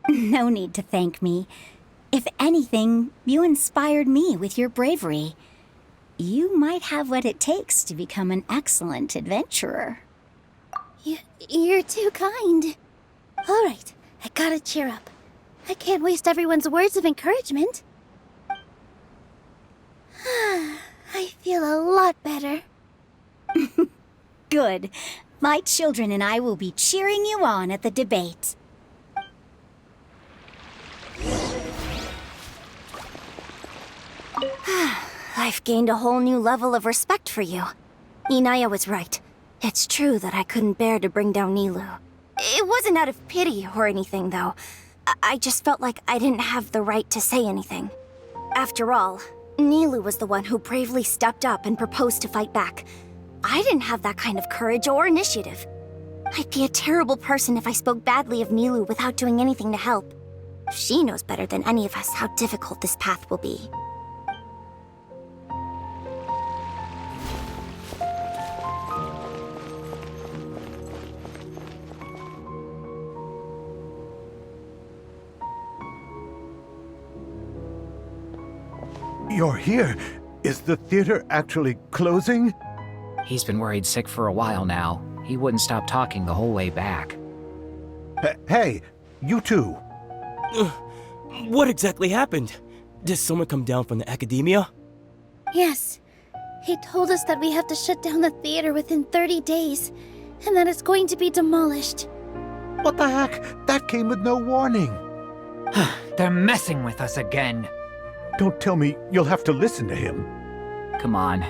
No need to thank me. If anything, you inspired me with your bravery. You might have what it takes to become an excellent adventurer. You're too kind. All right, I gotta cheer up. I can't waste everyone's words of encouragement. I feel a lot better. Good. My children and I will be cheering you on at the debate. I've gained a whole new level of respect for you. Inaya was right. It's true that I couldn't bear to bring down Nilou. It wasn't out of pity or anything, though. I just felt like I didn't have the right to say anything. After all, Nilou was the one who bravely stepped up and proposed to fight back. I didn't have that kind of courage or initiative. I'd be a terrible person if I spoke badly of Nilou without doing anything to help. She knows better than any of us how difficult this path will be. You're here. Is the theater actually closing? He's been worried sick for a while now. He wouldn't stop talking the whole way back. Hey, you two. What exactly happened? Did someone come down from the academia? Yes. He told us that we have to shut down the theater within 30 days, and that it's going to be demolished. What the heck? That came with no warning. They're messing with us again. Don't tell me you'll have to listen to him. Come on.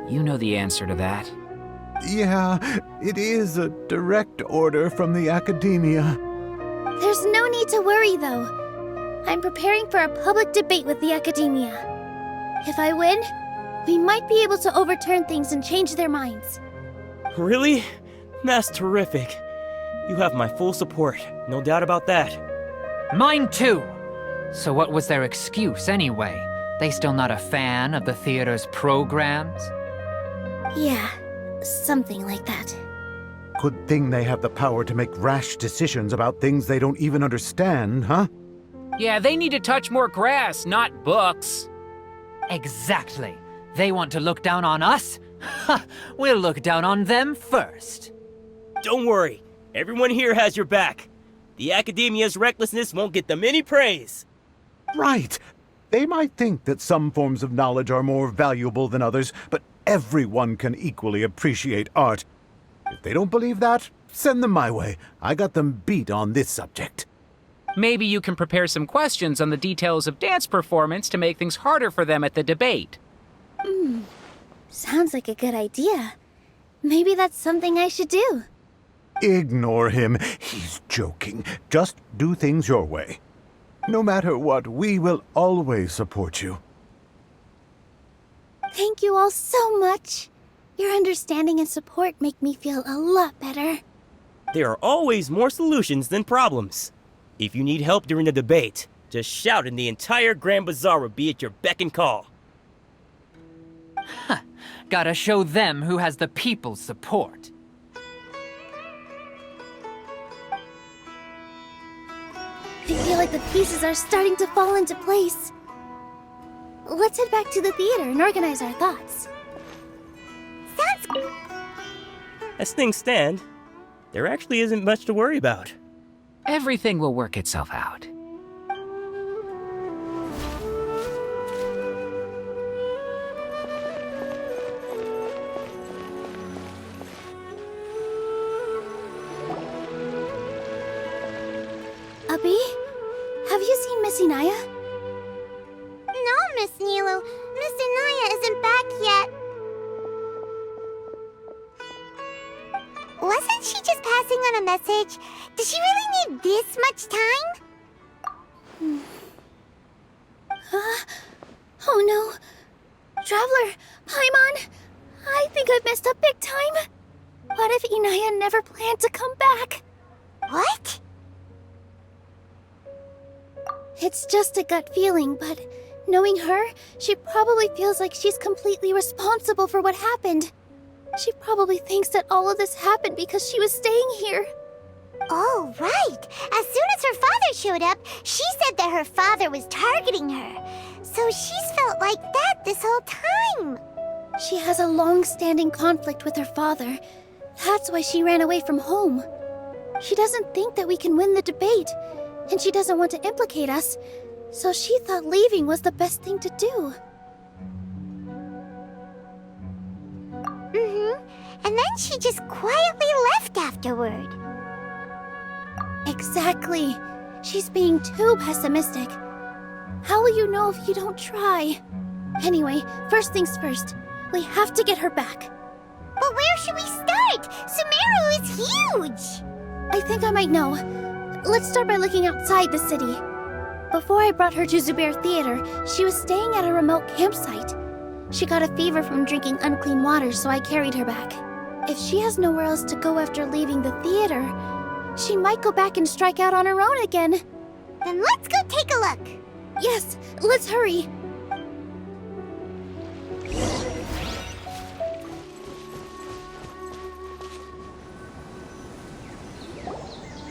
You know the answer to that. Yeah, it is a direct order from the academia. There's no need to worry, though. I'm preparing for a public debate with the academia. If I win, we might be able to overturn things and change their minds. Really? That's terrific. You have my full support, no doubt about that. Mine too! So what was their excuse anyway? They still not a fan of the theater's programs? Yeah, something like that. Good thing they have the power to make rash decisions about things they don't even understand, huh? Yeah, they need to touch more grass, not books. Exactly. They want to look down on us? Ha! We'll look down on them first. Don't worry. Everyone here has your back. The academia's recklessness won't get them any praise. Right. They might think that some forms of knowledge are more valuable than others, but everyone can equally appreciate art. If they don't believe that, send them my way. I got them beat on this subject. Maybe you can prepare some questions on the details of dance performance to make things harder for them at the debate. Sounds like a good idea. Maybe that's something I should do. Ignore him. He's joking. Just do things your way. No matter what, we will always support you. Thank you all so much. Your understanding and support make me feel a lot better. There are always more solutions than problems. If you need help during the debate, just shout and the entire Grand Bazaar will be at your beck and call. Gotta show them who has the people's support. I feel like the pieces are starting to fall into place. Let's head back to the theater and organize our thoughts. As things stand, there actually isn't much to worry about. Everything will work itself out. Abby, have you seen Miss Inaya? No, Miss Nilou. Miss Inaya isn't back yet. Wasn't she just passing on a message? Does she really need this much time? Oh no. Traveler, Paimon, I think I've messed up big time. What if Inaya never planned to come back? What? It's just a gut feeling, but knowing her, she probably feels like she's completely responsible for what happened. She probably thinks that all of this happened because she was staying here. Oh, right. As soon as her father showed up, she said that her father was targeting her. So she's felt like that this whole time. She has a long-standing conflict with her father. That's why she ran away from home. She doesn't think that we can win the debate, and she doesn't want to implicate us, so she thought leaving was the best thing to do. And then she just quietly left afterward. Exactly. She's being too pessimistic. How will you know if you don't try? Anyway, first things first. We have to get her back. But where should we start? Sumeru is huge! I think I might know. Let's start by looking outside the city. Before I brought her to Zubair Theater, she was staying at a remote campsite. She got a fever from drinking unclean water, so I carried her back. If she has nowhere else to go after leaving the theater, she might go back and strike out on her own again. Then let's go take a look. Yes, let's hurry.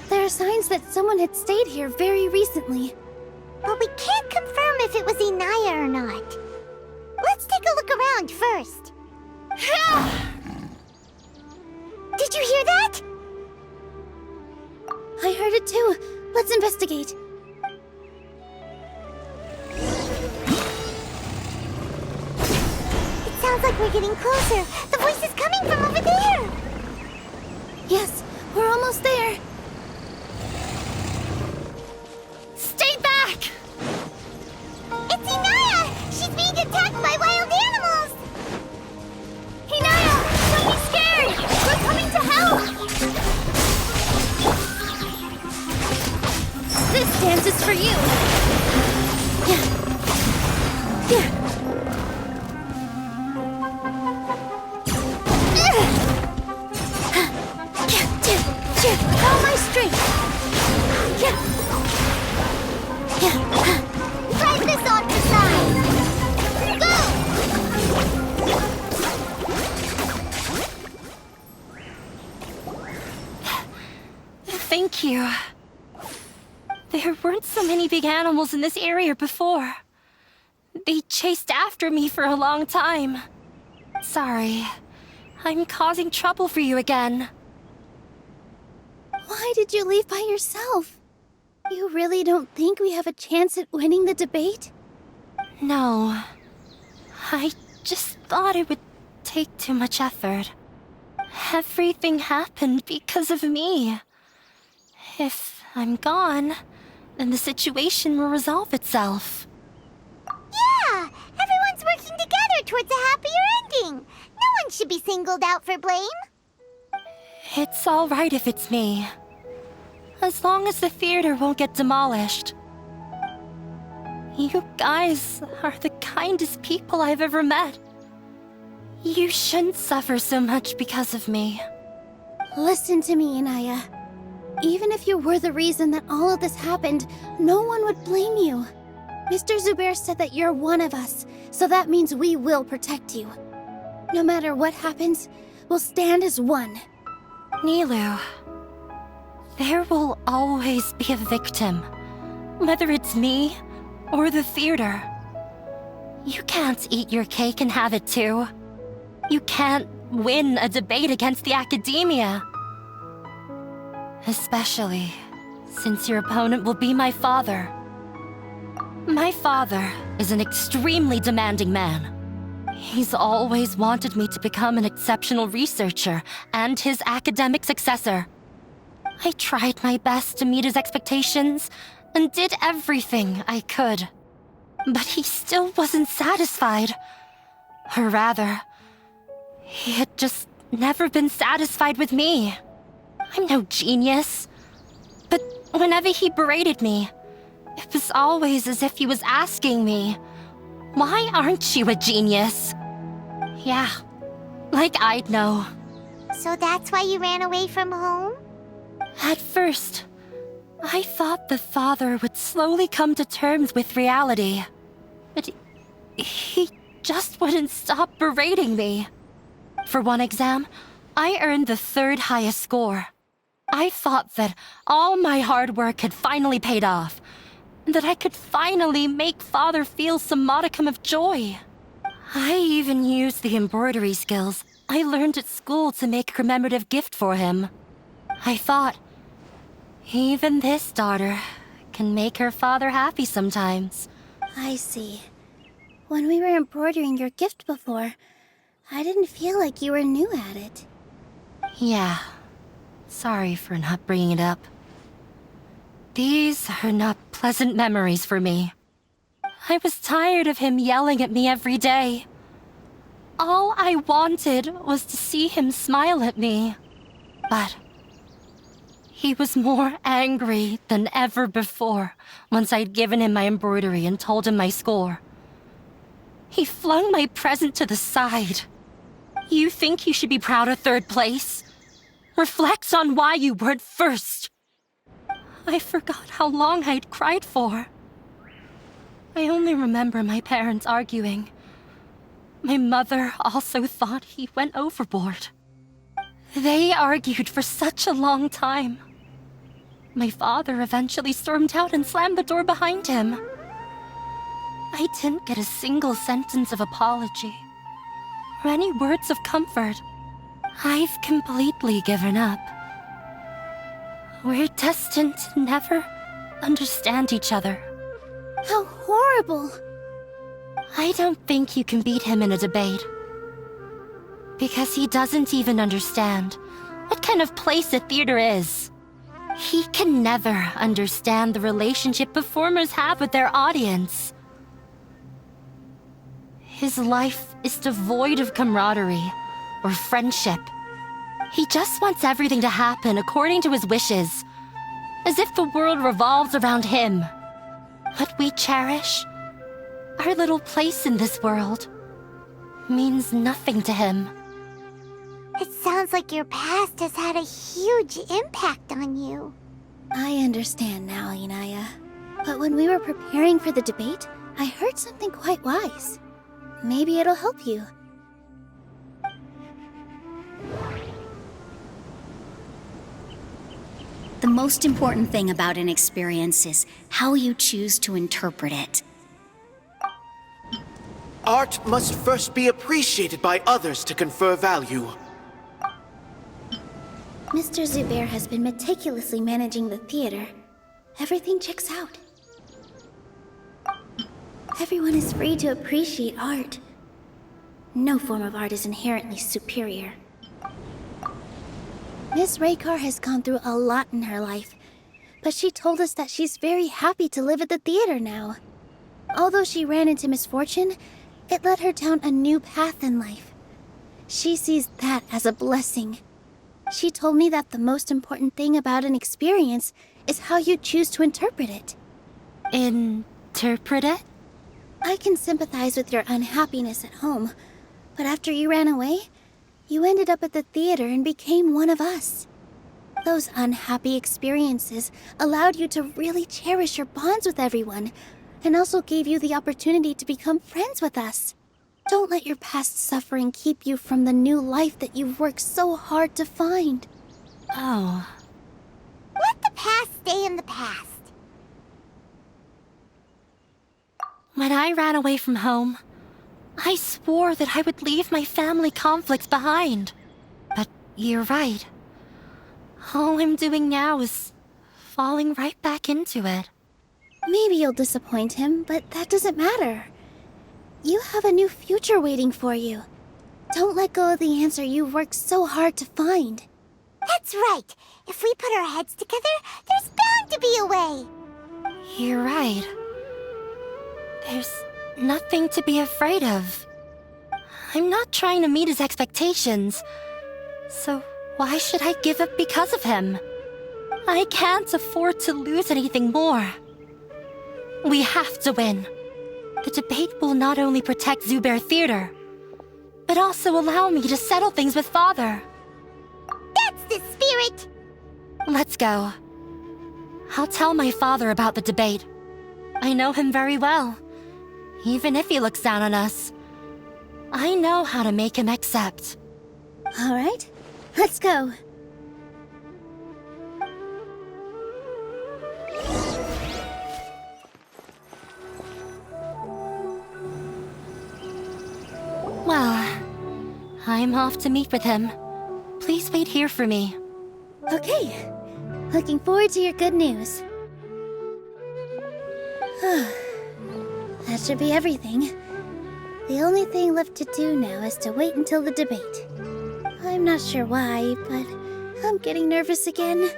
There are signs that someone had stayed here very recently. But we can't confirm if it was Inaya or not. Let's take a look around first. Did you hear that? I heard it too. Let's investigate. It sounds like we're getting closer. The voice is coming from over there. Yes, we're almost there. Stay back! It's Inaya! She's being attacked by wild animals! Inaya, don't be scared! We're coming to help! This dance is for you. All my strength. Drive this on the side! Go! Thank you. There weren't so many big animals in this area before. They chased after me for a long time. Sorry. I'm causing trouble for you again. Why did you leave by yourself? You really don't think we have a chance at winning the debate? No. I just thought it would take too much effort. Everything happened because of me. If I'm gone, then the situation will resolve itself. Yeah! Everyone's working together towards a happier ending. No one should be singled out for blame. It's all right if it's me. As long as the theater won't get demolished. You guys are the kindest people I've ever met. You shouldn't suffer so much because of me. Listen to me, Inaya. Even if you were the reason that all of this happened, no one would blame you. Mr. Zubair said that you're one of us, so that means we will protect you. No matter what happens, we'll stand as one. Nilou, there will always be a victim. Whether it's me or the theater. You can't eat your cake and have it too. You can't win a debate against the academia. Especially since your opponent will be my father. My father is an extremely demanding man. He's always wanted me to become an exceptional researcher and his academic successor. I tried my best to meet his expectations and did everything I could. But he still wasn't satisfied. Or rather, he had just never been satisfied with me. I'm no genius. But whenever he berated me, it was always as if he was asking me, "Why aren't you a genius?" Yeah, like I'd know. So that's why you ran away from home? At first, I thought the father would slowly come to terms with reality. But he just wouldn't stop berating me. For one exam, I earned the 3rd highest score. I thought that all my hard work had finally paid off, and that I could finally make Father feel some modicum of joy. I even used the embroidery skills I learned at school to make a commemorative gift for him. I thought, even this daughter can make her father happy sometimes. I see. When we were embroidering your gift before, I didn't feel like you were new at it. Yeah. Sorry for not bringing it up. These are not pleasant memories for me. I was tired of him yelling at me every day. All I wanted was to see him smile at me. But he was more angry than ever before once I'd given him my embroidery and told him my score. He flung my present to the side. You think you should be proud of 3rd place? Reflect on why you weren't first. I forgot how long I'd cried for. I only remember my parents arguing. My mother also thought he went overboard. They argued for such a long time. My father eventually stormed out and slammed the door behind him. I didn't get a single sentence of apology or any words of comfort. I've completely given up. We're destined to never understand each other. How horrible! I don't think you can beat him in a debate. Because he doesn't even understand what kind of place a theater is. He can never understand the relationship performers have with their audience. His life is devoid of camaraderie or friendship. He just wants everything to happen according to his wishes, as if the world revolves around him. What we cherish, our little place in this world, means nothing to him. It sounds like your past has had a huge impact on you. I understand now, Inaya. But when we were preparing for the debate, I heard something quite wise. Maybe it'll help you. The most important thing about an experience is how you choose to interpret it. Art must first be appreciated by others to confer value. Mr. Zubair has been meticulously managing the theater. Everything checks out. Everyone is free to appreciate art. No form of art is inherently superior. Miss Raykar has gone through a lot in her life, but she told us that she's very happy to live at the theater now. Although she ran into misfortune, it led her down a new path in life. She sees that as a blessing. She told me that the most important thing about an experience is how you choose to interpret it. Interpret it? I can sympathize with your unhappiness at home, but after you ran away, you ended up at the theater and became one of us. Those unhappy experiences allowed you to really cherish your bonds with everyone, and also gave you the opportunity to become friends with us. Don't let your past suffering keep you from the new life that you've worked so hard to find. Oh. Let the past stay in the past. When I ran away from home, I swore that I would leave my family conflicts behind. But you're right. All I'm doing now is falling right back into it. Maybe you'll disappoint him, but that doesn't matter. You have a new future waiting for you. Don't let go of the answer you've worked so hard to find. That's right. If we put our heads together, there's bound to be a way. You're right. There's nothing to be afraid of. I'm not trying to meet his expectations. So why should I give up because of him? I can't afford to lose anything more. We have to win. The debate will not only protect Zubair Theater, but also allow me to settle things with Father. That's the spirit! Let's go. I'll tell my father about the debate. I know him very well. Even if he looks down on us, I know how to make him accept. All right, let's go. Well, I'm off to meet with him. Please wait here for me. Okay. Looking forward to your good news. That should be everything. The only thing left to do now is to wait until the debate. I'm not sure why, but I'm getting nervous again. You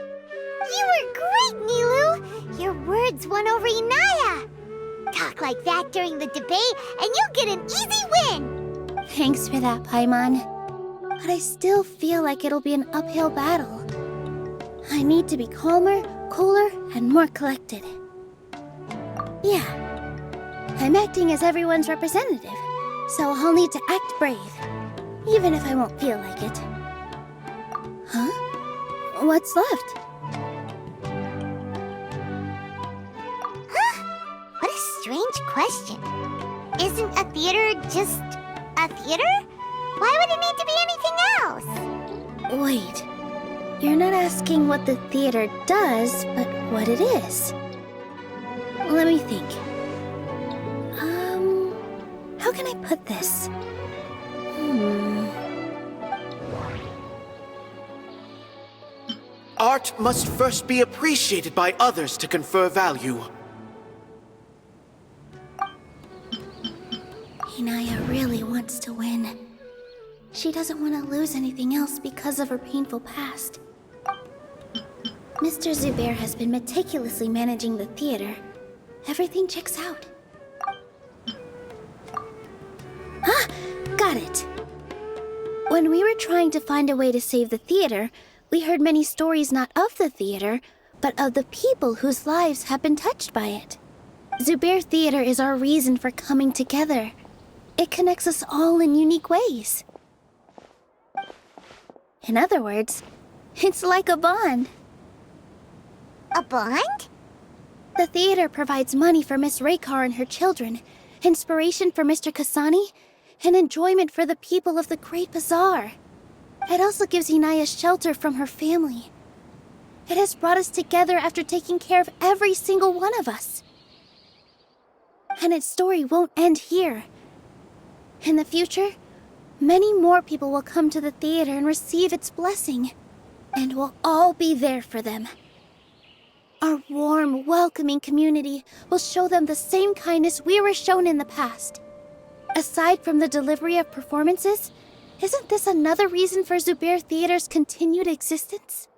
were great, Nilou! Your words won over Inaya! Talk like that during the debate, and you'll get an easy win! Thanks for that, Paimon. But I still feel like it'll be an uphill battle. I need to be calmer, cooler, and more collected. Yeah. I'm acting as everyone's representative, so I'll need to act brave, even if I won't feel like it. Huh? What's left? Huh? What a strange question. Isn't a theater just a theater? Why would it need to be anything else? Wait. You're not asking what the theater does, but what it is. Let me think. How can I put this? Art must first be appreciated by others to confer value. Inaya really wants to win. She doesn't want to lose anything else because of her painful past. Mr. Zubair has been meticulously managing the theater. Everything checks out. Ah! Got it! When we were trying to find a way to save the theater, we heard many stories not of the theater, but of the people whose lives have been touched by it. Zubair Theater is our reason for coming together. It connects us all in unique ways. In other words, it's like a bond. A bond? The theater provides money for Miss Raykar and her children, inspiration for Mr. Kasani, and enjoyment for the people of the Great Bazaar. It also gives Inaya shelter from her family. It has brought us together after taking care of every single one of us. And its story won't end here. In the future, many more people will come to the theater and receive its blessing, and we'll all be there for them. Our warm, welcoming community will show them the same kindness we were shown in the past. Aside from the delivery of performances, isn't this another reason for Zubair Theater's continued existence?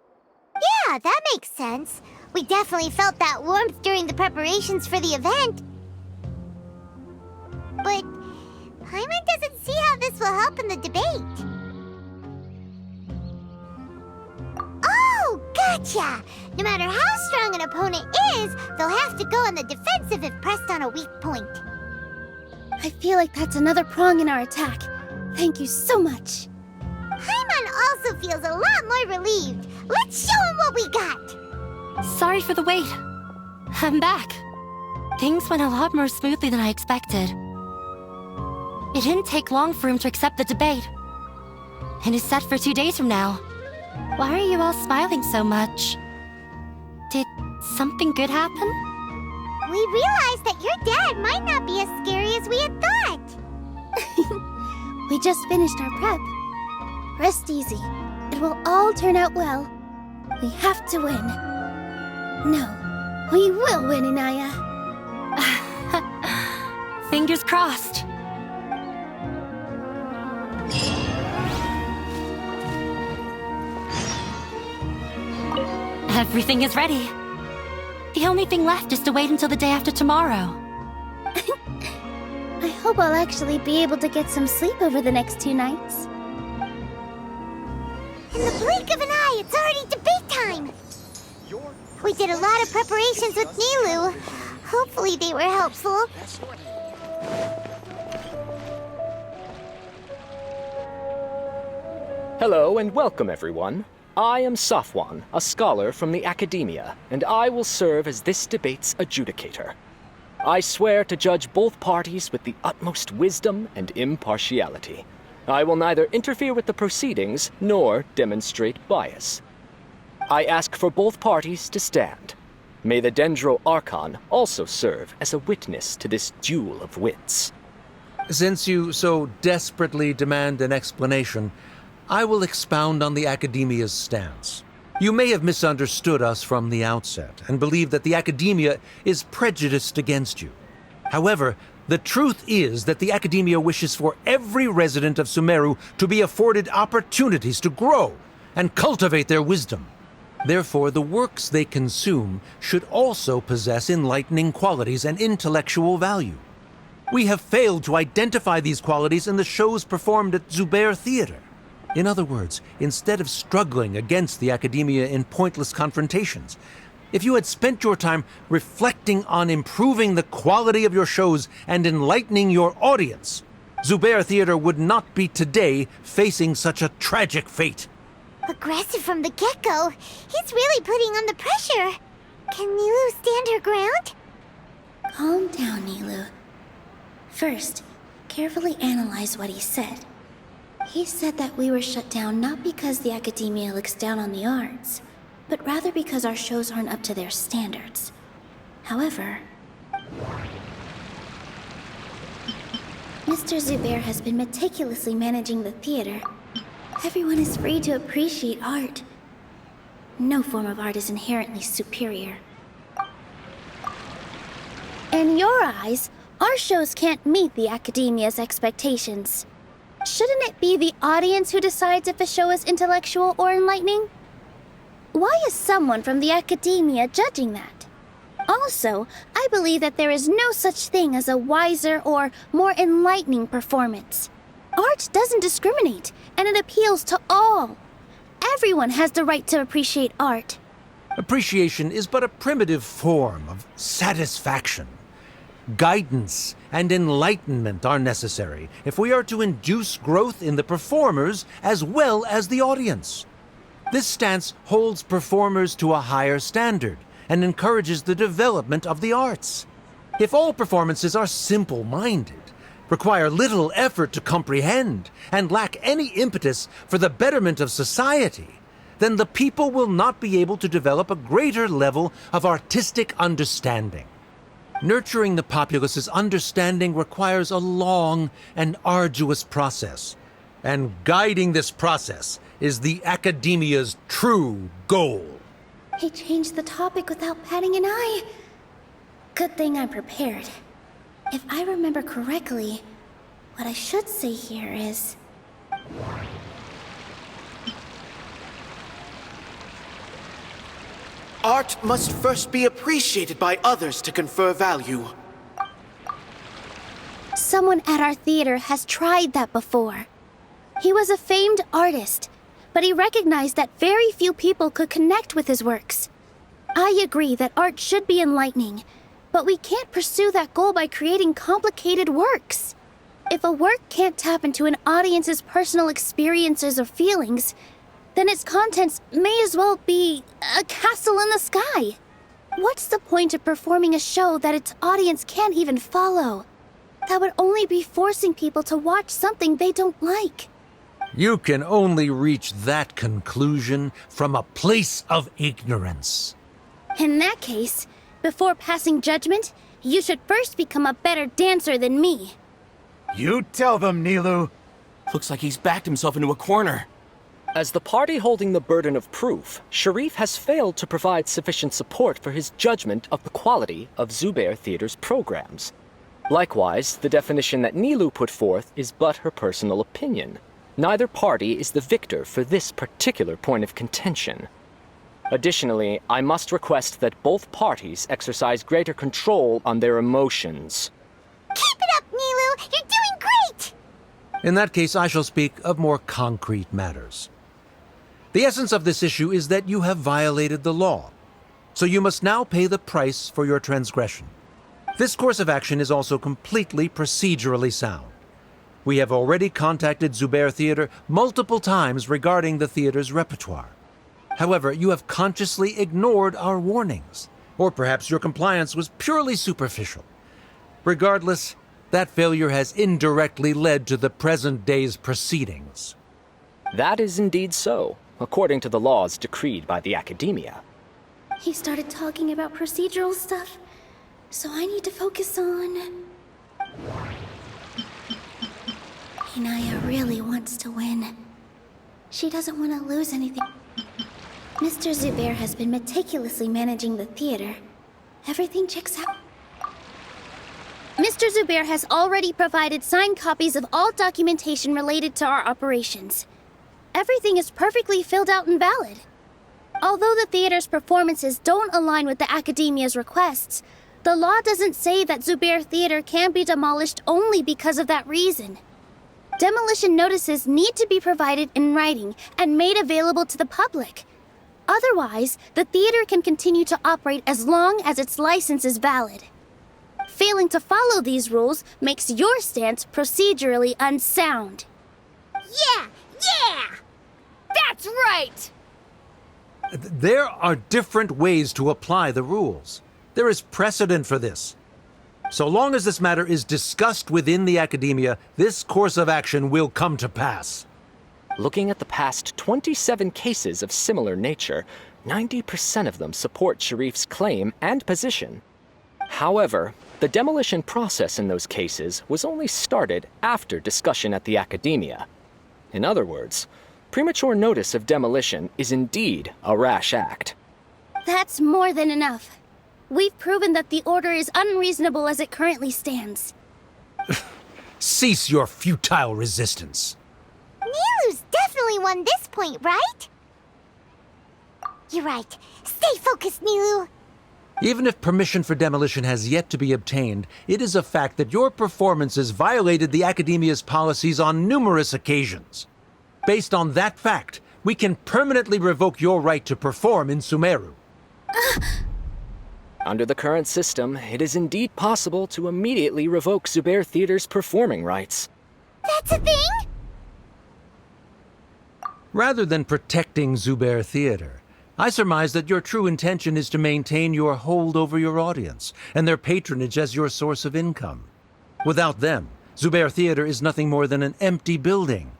Yeah, that makes sense. We definitely felt that warmth during the preparations for the event. But Paimon doesn't see how this will help in the debate. Oh, gotcha! No matter how strong an opponent is, they'll have to go on the defensive if pressed on a weak point. I feel like that's another prong in our attack. Thank you so much. Paimon also feels a lot more relieved. Let's show him what we got! Sorry for the wait. I'm back. Things went a lot more smoothly than I expected. It didn't take long for him to accept the debate. It is set for 2 days from now. Why are you all smiling so much? Did something good happen? We realized that your dad might not be as scary as we had thought. We just finished our prep. Rest easy. It will all turn out well. We have to win. No, we will win, Inaya. Fingers crossed. Everything is ready. The only thing left is to wait until the day after tomorrow. I hope I'll actually be able to get some sleep over the next 2 nights. In the blink of an eye, it's already debate time! We did a lot of preparations with Nilou. Hopefully they were helpful. Hello and welcome, everyone. I am Safwan, a scholar from the Academia, and I will serve as this debate's adjudicator. I swear to judge both parties with the utmost wisdom and impartiality. I will neither interfere with the proceedings nor demonstrate bias. I ask for both parties to stand. May the Dendro Archon also serve as a witness to this duel of wits. Since you so desperately demand an explanation, I will expound on the Academia's stance. You may have misunderstood us from the outset and believe that the Academia is prejudiced against you. However, the truth is that the Academia wishes for every resident of Sumeru to be afforded opportunities to grow and cultivate their wisdom. Therefore, the works they consume should also possess enlightening qualities and intellectual value. We have failed to identify these qualities in the shows performed at Zubair Theater. In other words, instead of struggling against the Academia in pointless confrontations, if you had spent your time reflecting on improving the quality of your shows and enlightening your audience, Zubair Theater would not be today facing such a tragic fate. Aggressive from the get-go. He's really putting on the pressure. Can Nilou stand her ground? Calm down, Nilou. First, carefully analyze what he said. He said that we were shut down not because the Academia looks down on the arts, but rather because our shows aren't up to their standards. However, Mr. Zubair has been meticulously managing the theater. Everyone is free to appreciate art. No form of art is inherently superior. In your eyes, our shows can't meet the Academia's expectations. Shouldn't it be the audience who decides if a show is intellectual or enlightening? Why is someone from the Academia judging that? Also, I believe that there is no such thing as a wiser or more enlightening performance. Art doesn't discriminate, and it appeals to all. Everyone has the right to appreciate art. Appreciation is but a primitive form of satisfaction. Guidance and enlightenment are necessary if we are to induce growth in the performers as well as the audience. This stance holds performers to a higher standard and encourages the development of the arts. If all performances are simple-minded, require little effort to comprehend, and lack any impetus for the betterment of society, then the people will not be able to develop a greater level of artistic understanding. Nurturing the populace's understanding requires a long and arduous process, and guiding this process is the Academia's true goal. He changed the topic without batting an eye. Good thing I'm prepared. If I remember correctly, what I should say here is... Art must first be appreciated by others to confer value. Someone at our theater has tried that before. He was a famed artist, but he recognized that very few people could connect with his works. I agree that art should be enlightening, but we can't pursue that goal by creating complicated works. If a work can't tap into an audience's personal experiences or feelings, then its contents may as well be a castle in the sky. What's the point of performing a show that its audience can't even follow? That would only be forcing people to watch something they don't like. You can only reach that conclusion from a place of ignorance. In that case, Before passing judgment, you should first become a better dancer than me. You tell them, Nilou. Looks like he's backed himself into a corner. As the party holding the burden of proof, Sharif has failed to provide sufficient support for his judgment of the quality of Zubair Theater's programs. Likewise, the definition that Nilou put forth is but her personal opinion. Neither party is the victor for this particular point of contention. Additionally, I must request that both parties exercise greater control on their emotions. Keep it up, Nilou! You're doing great! In that case, I shall speak of more concrete matters. The essence of this issue is that you have violated the law, so you must now pay the price for your transgression. This course of action is also completely procedurally sound. We have already contacted Zubair Theater multiple times regarding the theater's repertoire. However, you have consciously ignored our warnings, or perhaps your compliance was purely superficial. Regardless, that failure has indirectly led to the present day's proceedings. That is indeed so, according to the laws decreed by the Academia. He started talking about procedural stuff, so I need to focus on... Inaya really wants to win. She doesn't want to lose anything. Mr. Zubair has been meticulously managing the theater. Everything checks out. Mr. Zubair has already provided signed copies of all documentation related to our operations. Everything is perfectly filled out and valid. Although the theater's performances don't align with the Academia's requests, the law doesn't say that Zubair Theater can be demolished only because of that reason. Demolition notices need to be provided in writing and made available to the public. Otherwise, the theater can continue to operate as long as its license is valid. Failing to follow these rules makes your stance procedurally unsound. Yeah! That's right! There are different ways to apply the rules. There is precedent for this. So long as this matter is discussed within the Academia, this course of action will come to pass. Looking at the past 27 cases of similar nature, 90% of them support Sharif's claim and position. However, the demolition process in those cases was only started after discussion at the Academia. In other words, premature notice of demolition is indeed a rash act. That's more than enough. We've proven that the order is unreasonable as it currently stands. Cease your futile resistance. Nilou's definitely won this point, right? You're right. Stay focused, Nilou. Even if permission for demolition has yet to be obtained, it is a fact that your performances violated the Academia's policies on numerous occasions. Based on that fact, we can permanently revoke your right to perform in Sumeru. Under the current system, it is indeed possible to immediately revoke Zubair Theater's performing rights. That's a thing? Rather than protecting Zubair Theater, I surmise that your true intention is to maintain your hold over your audience and their patronage as your source of income. Without them, Zubair Theater is nothing more than an empty building.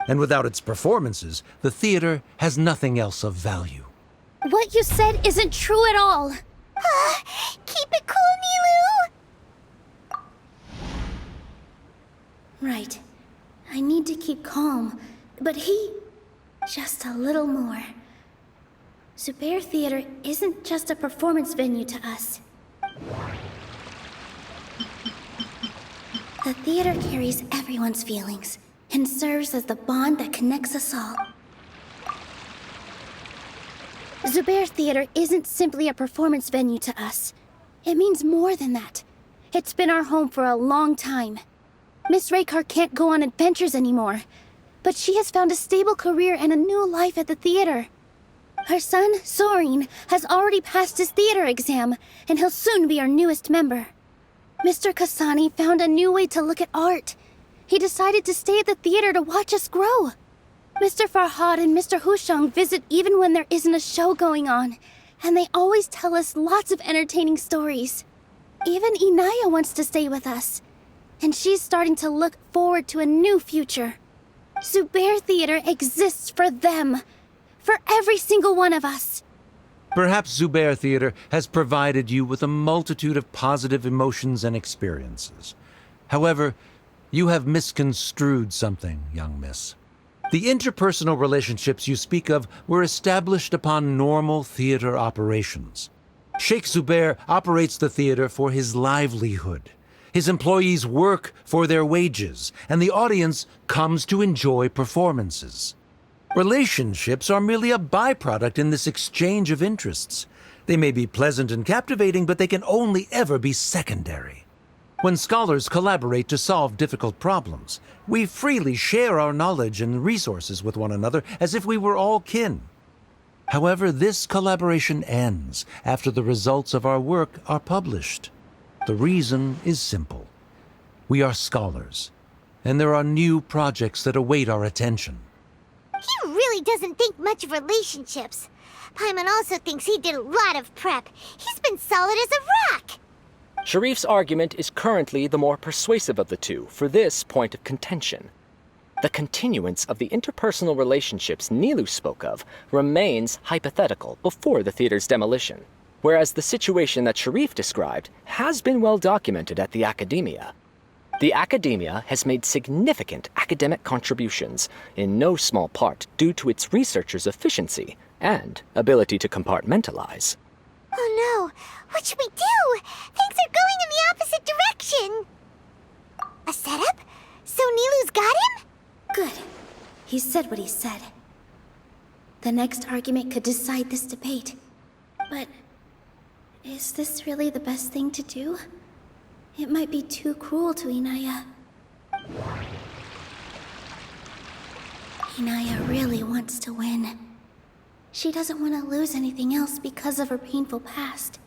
And without its performances, the theater has nothing else of value. What you said isn't true at all. Keep it cool, Nilou! Right. I need to keep calm, but just a little more. Zubair Theater isn't just a performance venue to us. The theater carries everyone's feelings and serves as the bond that connects us all. Zubair Theater isn't simply a performance venue to us. It means more than that. It's been our home for a long time. Miss Raykar can't go on adventures anymore, but she has found a stable career and a new life at the theater. Her son, Soren, has already passed his theater exam, and he'll soon be our newest member. Mr. Kasani found a new way to look at art. He decided to stay at the theater to watch us grow. Mr. Farhad and Mr. Hushang visit even when there isn't a show going on, and they always tell us lots of entertaining stories. Even Inaya wants to stay with us, and she's starting to look forward to a new future. Zubair Theater exists for them, for every single one of us. Perhaps Zubair Theater has provided you with a multitude of positive emotions and experiences. However, you have misconstrued something, young miss. The interpersonal relationships you speak of were established upon normal theater operations. Sheikh Zubair operates the theater for his livelihood. His employees work for their wages, and the audience comes to enjoy performances. Relationships are merely a byproduct in this exchange of interests. They may be pleasant and captivating, but they can only ever be secondary. When scholars collaborate to solve difficult problems, we freely share our knowledge and resources with one another as if we were all kin. However, this collaboration ends after the results of our work are published. The reason is simple. We are scholars, and there are new projects that await our attention. He really doesn't think much of relationships. Paimon also thinks he did a lot of prep. He's been solid as a rock. Sharif's argument is currently the more persuasive of the two for this point of contention. The continuance of the interpersonal relationships Nilou spoke of remains hypothetical before the theater's demolition, whereas the situation that Sharif described has been well documented at the Academia. The Academia has made significant academic contributions, in no small part due to its researchers' efficiency and ability to compartmentalize. Oh no, what should we do? Things are going in the opposite direction. A setup? So Nilou's got him? Good. He said what he said. The next argument could decide this debate. But is this really the best thing to do? It might be too cruel to Inaya. Inaya really wants to win. She doesn't want to lose anything else because of her painful past.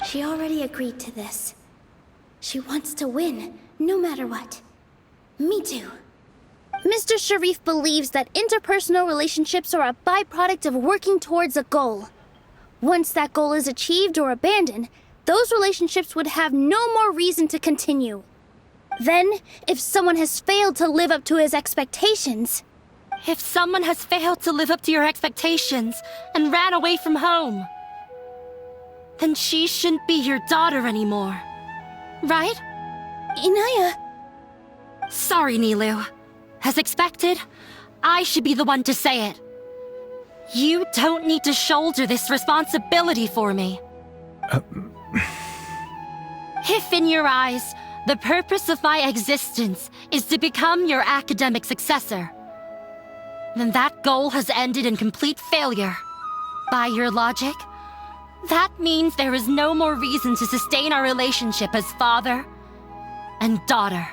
She already agreed to this. She wants to win, no matter what. Me too. Mr. Sharif believes that interpersonal relationships are a byproduct of working towards a goal. Once that goal is achieved or abandoned, those relationships would have no more reason to continue. Then, if someone has failed to live up to his expectations... If someone has failed to live up to your expectations and ran away from home, then she shouldn't be your daughter anymore. Right? Inaya... Sorry, Nilou. As expected, I should be the one to say it. You don't need to shoulder this responsibility for me. If in your eyes, the purpose of my existence is to become your academic successor, then that goal has ended in complete failure. By your logic, that means there is no more reason to sustain our relationship as father and daughter.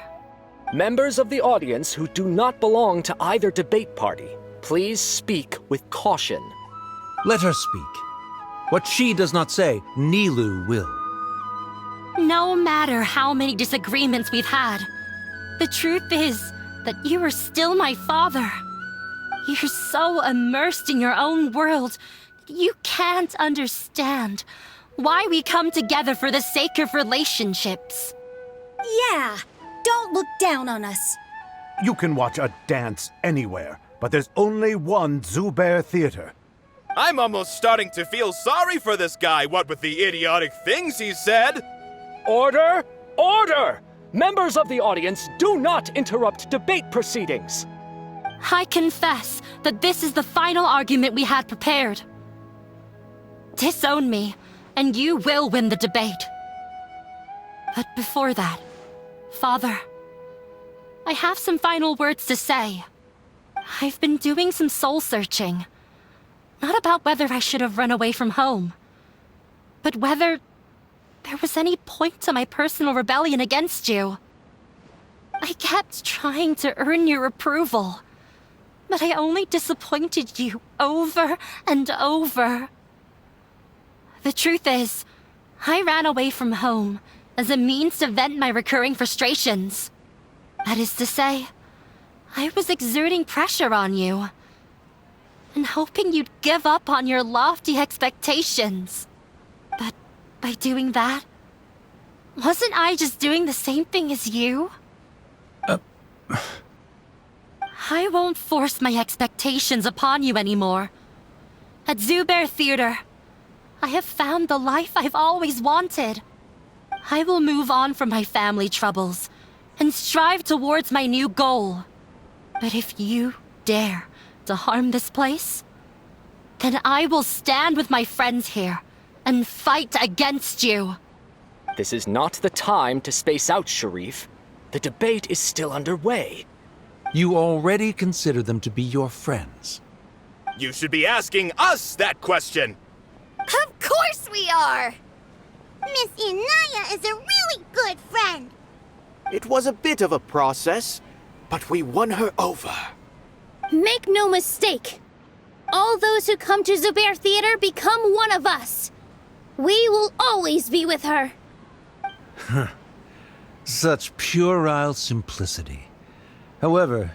Members of the audience who do not belong to either debate party, please speak with caution. Let her speak. What she does not say, Nilou will. No matter how many disagreements we've had, the truth is that you are still my father. You're so immersed in your own world, you can't understand why we come together for the sake of relationships. Yeah, don't look down on us. You can watch a dance anywhere, but there's only one Zubair Theater. I'm almost starting to feel sorry for this guy, what with the idiotic things he said. Order! Order! Members of the audience, do not interrupt debate proceedings. I confess that this is the final argument we had prepared. Disown me, and you will win the debate. But before that, Father, I have some final words to say. I've been doing some soul-searching. Not about whether I should have run away from home, but whether there was any point to my personal rebellion against you. I kept trying to earn your approval, but I only disappointed you over and over. The truth is, I ran away from home as a means to vent my recurring frustrations. That is to say, I was exerting pressure on you, and hoping you'd give up on your lofty expectations. But by doing that, wasn't I just doing the same thing as you? I won't force my expectations upon you anymore. at Zubair Theater. I have found the life I've always wanted. I will move on from my family troubles and strive towards my new goal. But if you dare to harm this place, then I will stand with my friends here and fight against you. This is not the time to space out, Sharif. The debate is still underway. You already consider them to be your friends. You should be asking us that question! Of course we are! Miss Inaya is a really good friend. It was a bit of a process, but we won her over. Make no mistake. All those who come to Zubair Theater become one of us. We will always be with her. Such puerile simplicity. However,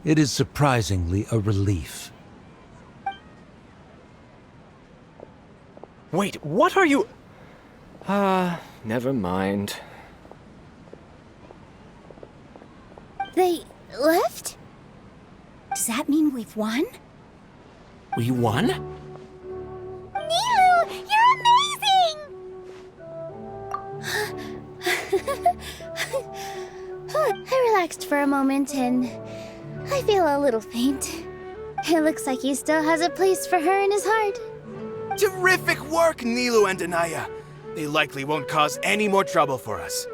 it is surprisingly a relief. Wait, what are you... never mind. They left? Does that mean we've won? We won? Nilou, you're amazing! I relaxed for a moment and I feel a little faint. It looks like he still has a place for her in his heart. Terrific work, Nilou and Anaya. They likely won't cause any more trouble for us.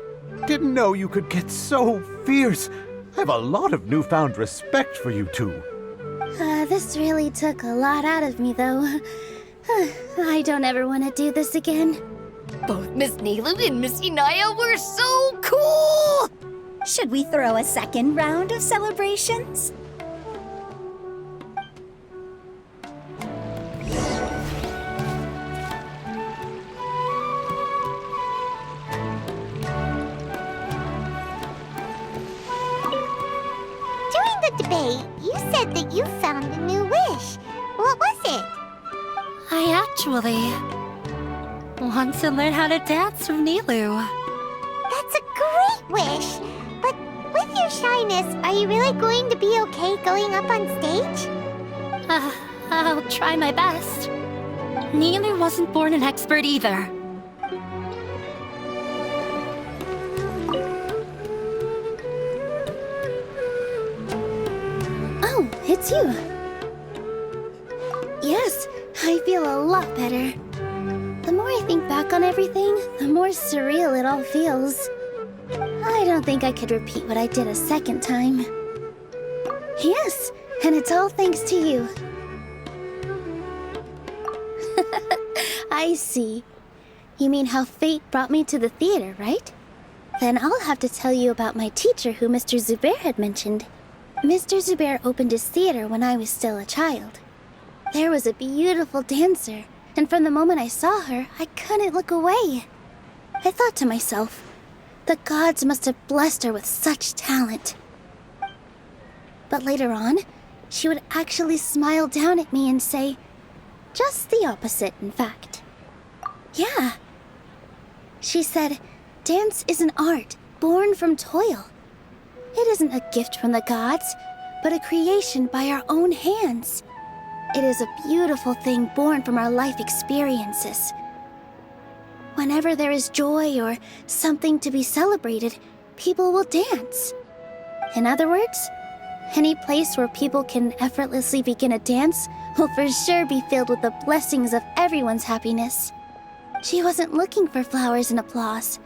Didn't know you could get so fierce. I have a lot of newfound respect for you two. This really took a lot out of me, though. I don't ever want to do this again. Both Miss Nilou and Miss Inaya were so cool! Should we throw a second round of celebrations? During the debate, you said that you found a new wish. What was it? I actually want to learn how to dance from Nilou. That's a great wish. But with your shyness, are you really going to be okay going up on stage? I'll try my best. Nilou wasn't born an expert either. Oh, it's you. Yes, I feel a lot better. The more I think back on everything, the more surreal it all feels. I don't think I could repeat what I did a second time. Yes, and it's all thanks to you. I see. You mean how fate brought me to the theater, right? Then I'll have to tell you about my teacher who Mr. Zubair had mentioned. Mr. Zubair opened his theater when I was still a child. There was a beautiful dancer, and from the moment I saw her, I couldn't look away. I thought to myself, the gods must have blessed her with such talent. But later on, she would actually smile down at me and say, just the opposite, in fact. Yeah. She said, dance is an art born from toil. It isn't a gift from the gods, but a creation by our own hands. It is a beautiful thing born from our life experiences. Whenever there is joy or something to be celebrated, people will dance. In other words, any place where people can effortlessly begin a dance will for sure be filled with the blessings of everyone's happiness. She wasn't looking for flowers and applause.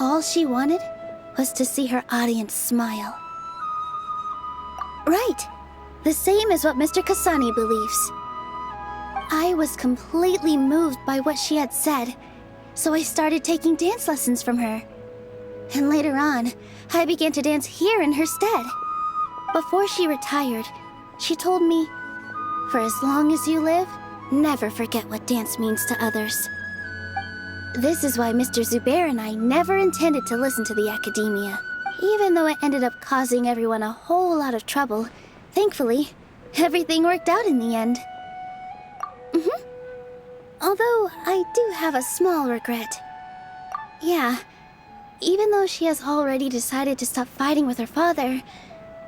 All she wanted was to see her audience smile. Right. The same as what Mr. Kasani believes. I was completely moved by what she had said, so I started taking dance lessons from her. And later on, I began to dance here in her stead. Before she retired, she told me, for as long as you live, never forget what dance means to others. This is why Mr. Zubair and I never intended to listen to the academia. Even though it ended up causing everyone a whole lot of trouble, thankfully, everything worked out in the end. Although, I do have a small regret. Yeah, even though she has already decided to stop fighting with her father,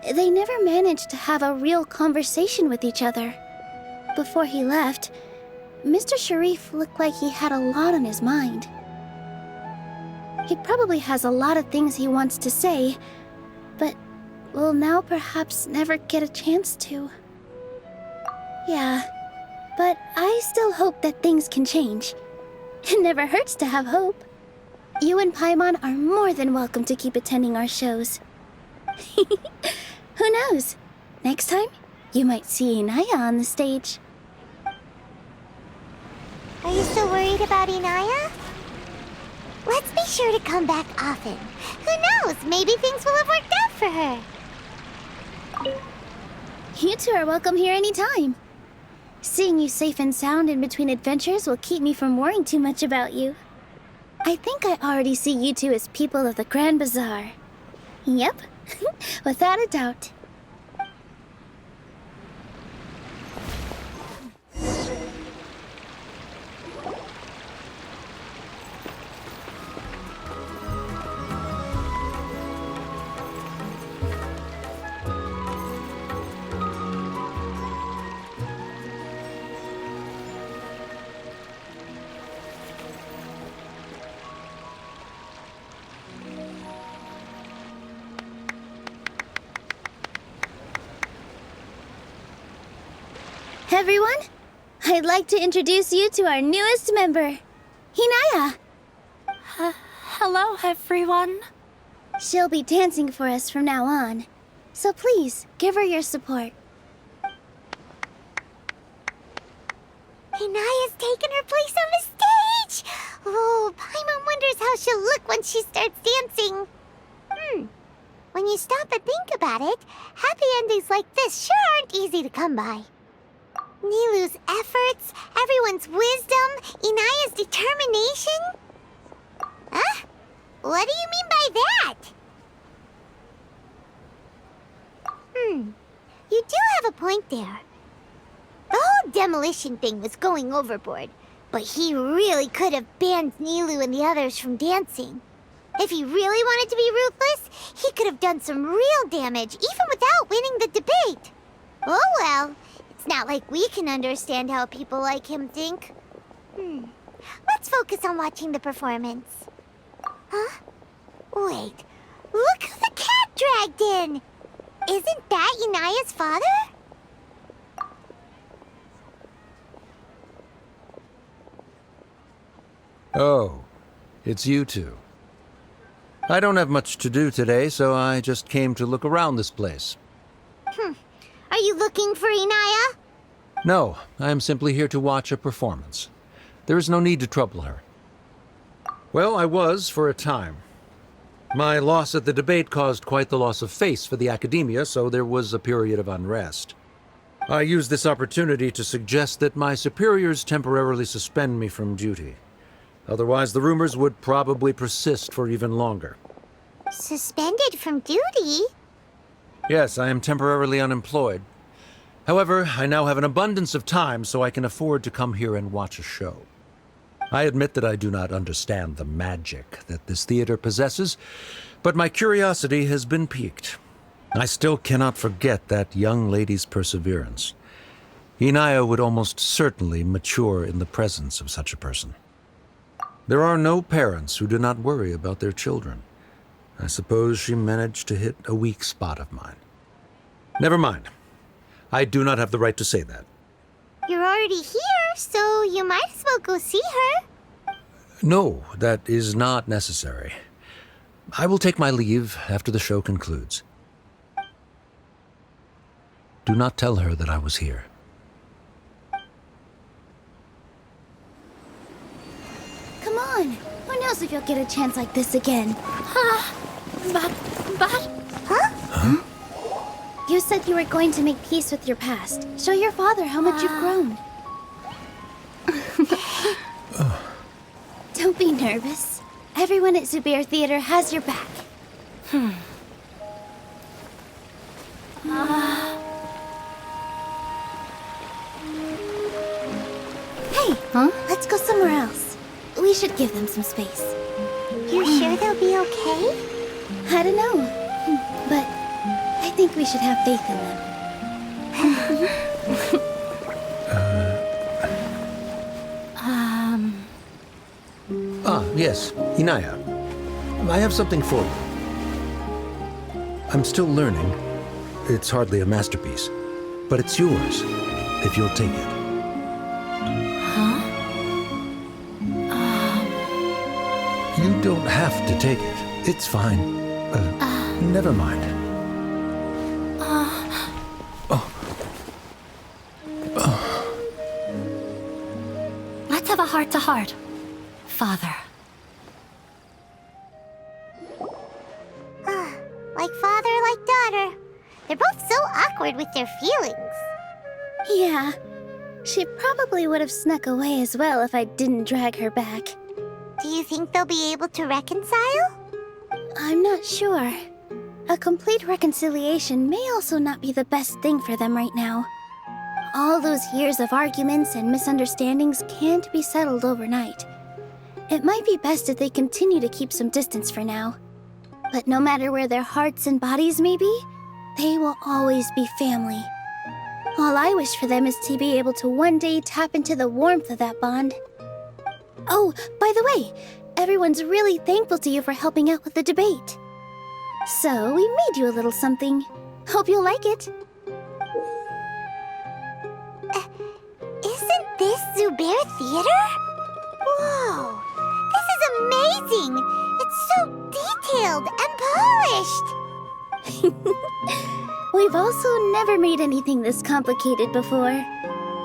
they never managed to have a real conversation with each other. Before he left, Mr. Sharif looked like he had a lot on his mind. He probably has a lot of things he wants to say, but will now perhaps never get a chance to. Yeah, but I still hope that things can change. It never hurts to have hope. You and Paimon are more than welcome to keep attending our shows. Who knows? Next time, you might see Inaya on the stage. Are you still worried about Inaya? Let's be sure to come back often. Who knows? Maybe things will have worked out for her. You two are welcome here anytime. Seeing you safe and sound in between adventures will keep me from worrying too much about you. I think I already see you two as people of the Grand Bazaar. Yep, without a doubt. Everyone, I'd like to introduce you to our newest member, Inaya. Hello, everyone. She'll be dancing for us from now on, so please give her your support. Inaya's taken her place on the stage! Oh, Paimon wonders how she'll look when she starts dancing. When you stop and think about it, happy endings like this sure aren't easy to come by. Nilou's efforts, everyone's wisdom, Inaya's determination? Huh? What do you mean by that? You do have a point there. The whole demolition thing was going overboard, but he really could have banned Nilou and the others from dancing. If he really wanted to be ruthless, he could have done some real damage, even without winning the debate. Oh well, it's not like we can understand how people like him think. Let's focus on watching the performance. Huh? Wait, look who the cat dragged in! Isn't that Inaya's father? Oh, it's you two. I don't have much to do today, so I just came to look around this place. Are you looking for Inaya? No, I am simply here to watch a performance. There is no need to trouble her. Well, I was for a time. My loss at the debate caused quite the loss of face for the academia, so there was a period of unrest. I used this opportunity to suggest that my superiors temporarily suspend me from duty. Otherwise, the rumors would probably persist for even longer. Suspended from duty? Yes, I am temporarily unemployed. However, I now have an abundance of time, so I can afford to come here and watch a show. I admit that I do not understand the magic that this theater possesses, but my curiosity has been piqued. I still cannot forget that young lady's perseverance. Inaya would almost certainly mature in the presence of such a person. There are no parents who do not worry about their children. I suppose she managed to hit a weak spot of mine. Never mind. I do not have the right to say that. You're already here, so you might as well go see her. No, that is not necessary. I will take my leave after the show concludes. Do not tell her that I was here. Come on. Who knows if you'll get a chance like this again? But... Huh? You said you were going to make peace with your past. Show your father how much you've grown. Don't be nervous. Everyone at Zubair Theater has your back. Hey, let's go somewhere else. We should give them some space. You sure they'll be okay? I don't know, but I think we should have faith in them. Yes, Inaya. I have something for you. I'm still learning. It's hardly a masterpiece, but it's yours, if you'll take it. Huh? You don't have to take it. It's fine. Never mind. Let's have a heart-to-heart. Father. Like father, like daughter. They're both so awkward with their feelings. Yeah. She probably would have snuck away as well if I didn't drag her back. Do you think they'll be able to reconcile? I'm not sure. A complete reconciliation may also not be the best thing for them right now. All those years of arguments and misunderstandings can't be settled overnight. It might be best if they continue to keep some distance for now. But no matter where their hearts and bodies may be, they will always be family. All I wish for them is to be able to one day tap into the warmth of that bond. Oh, by the way, everyone's really thankful to you for helping out with the debate. So, we made you a little something. Hope you'll like it. Isn't this Zubair Theater? Whoa! This is amazing! It's so detailed and polished! We've also never made anything this complicated before.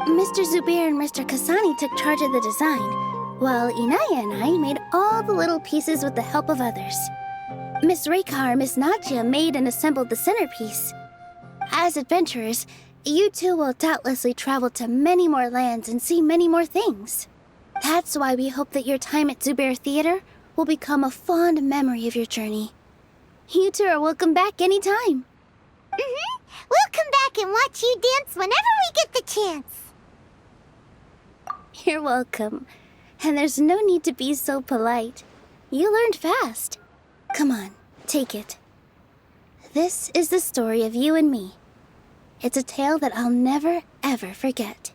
Mr. Zubair and Mr. Kasani took charge of the design, while Inaya and I made all the little pieces with the help of others. Miss Reikar and Miss Nadia made and assembled the centerpiece. As adventurers, you two will doubtlessly travel to many more lands and see many more things. That's why we hope that your time at Zubair Theater will become a fond memory of your journey. You two are welcome back anytime. We'll come back and watch you dance whenever we get the chance. You're welcome. And there's no need to be so polite. You learned fast. Come on, take it. This is the story of you and me. It's a tale that I'll never, ever forget.